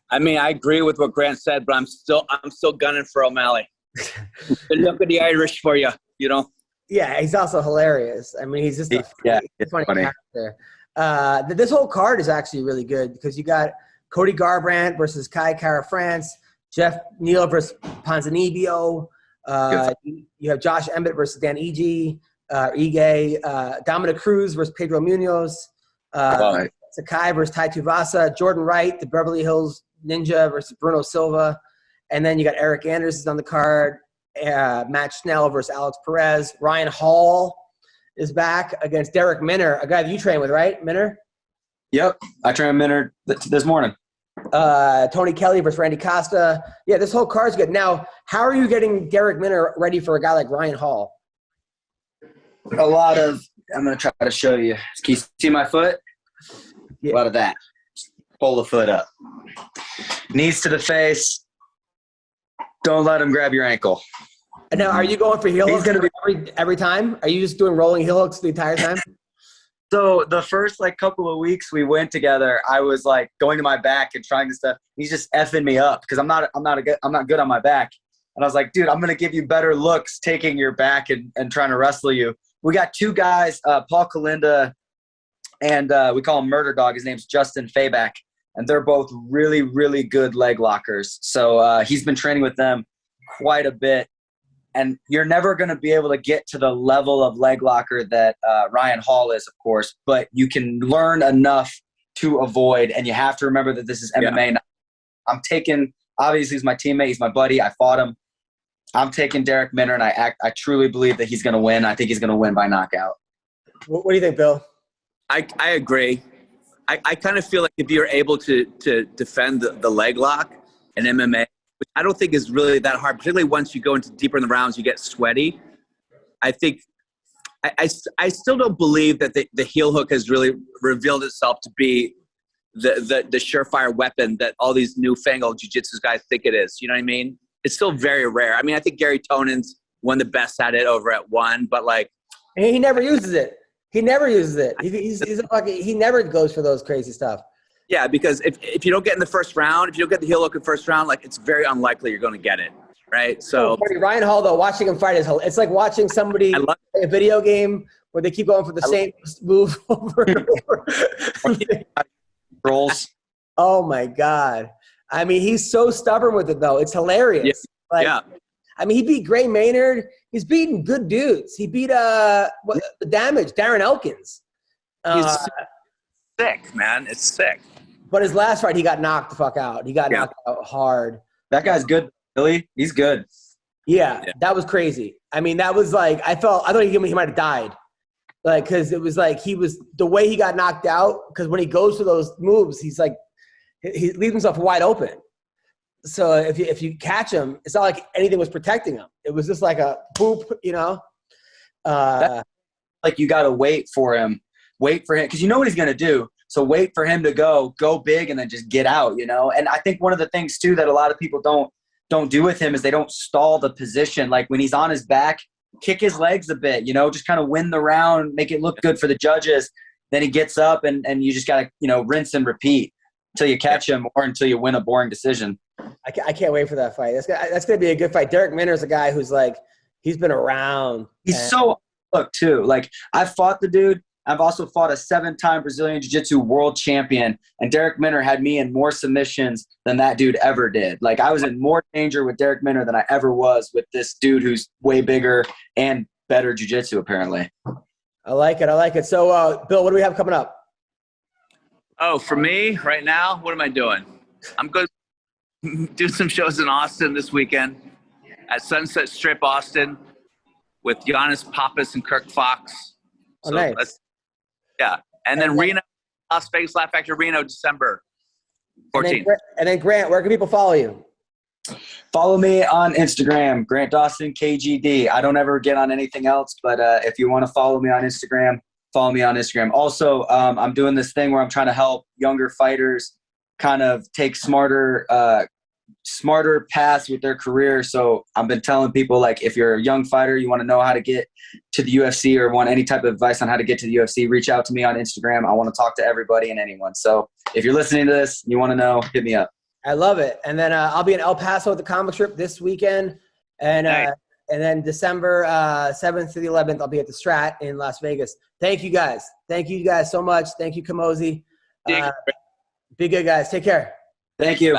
[SPEAKER 8] I mean, I agree with what Grant said, but I'm still gunning for O'Malley. Look at the Irish for you, you know?
[SPEAKER 5] Yeah, he's also hilarious. I mean, he's just a funny character. This whole card is actually really good because you got Cody Garbrandt versus Kai Kara France, Jeff Neal versus Ponzinibbio. You have Josh Emmett versus Dan Ige, Dominic Cruz versus Pedro Munoz, Sakai versus Tai Tuivasa, Jordan Wright, the Beverly Hills Ninja versus Bruno Silva, and then you got Eric Anderson on the card, Matt Schnell versus Alex Perez, Ryan Hall is back against Derek Minner, a guy that you train with, right, Minner?
[SPEAKER 9] Yep, I trained Minner this morning.
[SPEAKER 5] Tony Kelly versus Randy Costa. Yeah, this whole card's good. Now, how are you getting Derek Minner ready for a guy like Ryan Hall?
[SPEAKER 9] I'm going to try to show you. Can you see my foot? Yeah. A lot of that. Pull the foot up. Knees to the face. Don't let him grab your ankle.
[SPEAKER 5] Now, are you going for heel hooks every time? Are you just doing rolling heel hooks the entire time?
[SPEAKER 9] So the first couple of weeks we went together, I was going to my back and trying to stuff. He's just effing me up because I'm not good on my back. And I was like, dude, I'm gonna give you better looks taking your back and trying to wrestle you. We got 2 guys, Paul Kalinda, and we call him Murder Dog. His name's Justin Fayback, and they're both really, really good leg lockers. So he's been training with them quite a bit. And you're never going to be able to get to the level of leg locker that Ryan Hall is, of course, but you can learn enough to avoid. And you have to remember that this is MMA. I'm taking, obviously he's my teammate, he's my buddy, I fought him. I'm taking Derek Minner, and I truly believe that he's going to win. I think he's going to win by knockout.
[SPEAKER 5] What do you think, Bill?
[SPEAKER 8] I agree. I kind of feel like if you're able to defend the leg lock in MMA, which I don't think is really that hard, particularly once you go into deeper in the rounds, you get sweaty. I think I still don't believe that the heel hook has really revealed itself to be the surefire weapon that all these newfangled jiu-jitsu guys think it is. You know what I mean? It's still very rare. I mean, I think Gary Tonen's one of the best at it over at One, but like
[SPEAKER 5] he never uses it. He never uses it. He never goes for those crazy stuff.
[SPEAKER 8] Yeah, because if you don't get in the first round, if you don't get the heel hook in the first round, like it's very unlikely you're going to get it, right? So
[SPEAKER 5] Ryan Hall, though, watching him fight it's like watching somebody play a video game where they keep going for the same move over and over.
[SPEAKER 9] Rolls.
[SPEAKER 5] Oh my God! I mean, he's so stubborn with it, though. It's hilarious.
[SPEAKER 8] Yeah.
[SPEAKER 5] I mean, he beat Gray Maynard. He's beating good dudes. He beat the Damage, Darren Elkins.
[SPEAKER 8] He's sick, man. It's sick.
[SPEAKER 5] But his last fight, he got knocked the fuck out. He got knocked out hard.
[SPEAKER 9] That guy's good, Billy. He's good.
[SPEAKER 5] Yeah, that was crazy. I mean, that was like I thought he might have died. Like, because it was like the way he got knocked out, because when he goes for those moves, he's like, he leaves himself wide open. So if you catch him, it's not like anything was protecting him. It was just like a boop, you know?
[SPEAKER 9] Like you got to wait for him, because you know what he's going to do. So wait for him to go big and then just get out, you know? And I think one of the things too that a lot of people don't do with him is they don't stall the position. Like when he's on his back, kick his legs a bit, you know, just kind of win the round, make it look good for the judges. Then he gets up and you just got to, you know, rinse and repeat until you catch him or until you win a boring decision.
[SPEAKER 5] I can't wait for that fight. That's going to be a good fight. Derek Minner's a guy who's like, he's been around.
[SPEAKER 9] He's so look too. Like I've fought the dude. I've also fought a 7-time Brazilian Jiu-Jitsu world champion, and Derek Minner had me in more submissions than that dude ever did. Like I was in more danger with Derek Minner than I ever was with this dude who's way bigger and better Jiu-Jitsu apparently.
[SPEAKER 5] I like it. So, Bill, what do we have coming up?
[SPEAKER 8] Oh, for me right now, what am I doing? I'm going to do some shows in Austin this weekend at Sunset Strip, Austin, with Giannis Pappas and Kirk Fox.
[SPEAKER 5] Oh, nice.
[SPEAKER 8] Yeah. And then Reno, Las Vegas Laugh Factory Reno, December 14th.
[SPEAKER 5] And then Grant, where can people follow you?
[SPEAKER 9] Follow me on Instagram, Grant Dawson, KGD. I don't ever get on anything else, but if you want to follow me on Instagram, follow me on Instagram. Also, I'm doing this thing where I'm trying to help younger fighters kind of take smarter paths with their career. So I've been telling people, like, if you're a young fighter, you want to know how to get to the UFC or want any type of advice on how to get to the UFC, reach out to me on Instagram. I want to talk to everybody and anyone. So if you're listening to this, you want to know, hit me up.
[SPEAKER 5] I love it. And then I'll be in El Paso at the comic strip this weekend. And then December 7th to the 11th, I'll be at the Strat in Las Vegas. Thank you guys. Thank you guys so much. Thank you, Camozzi. Be good, guys. Take care.
[SPEAKER 9] Thank you.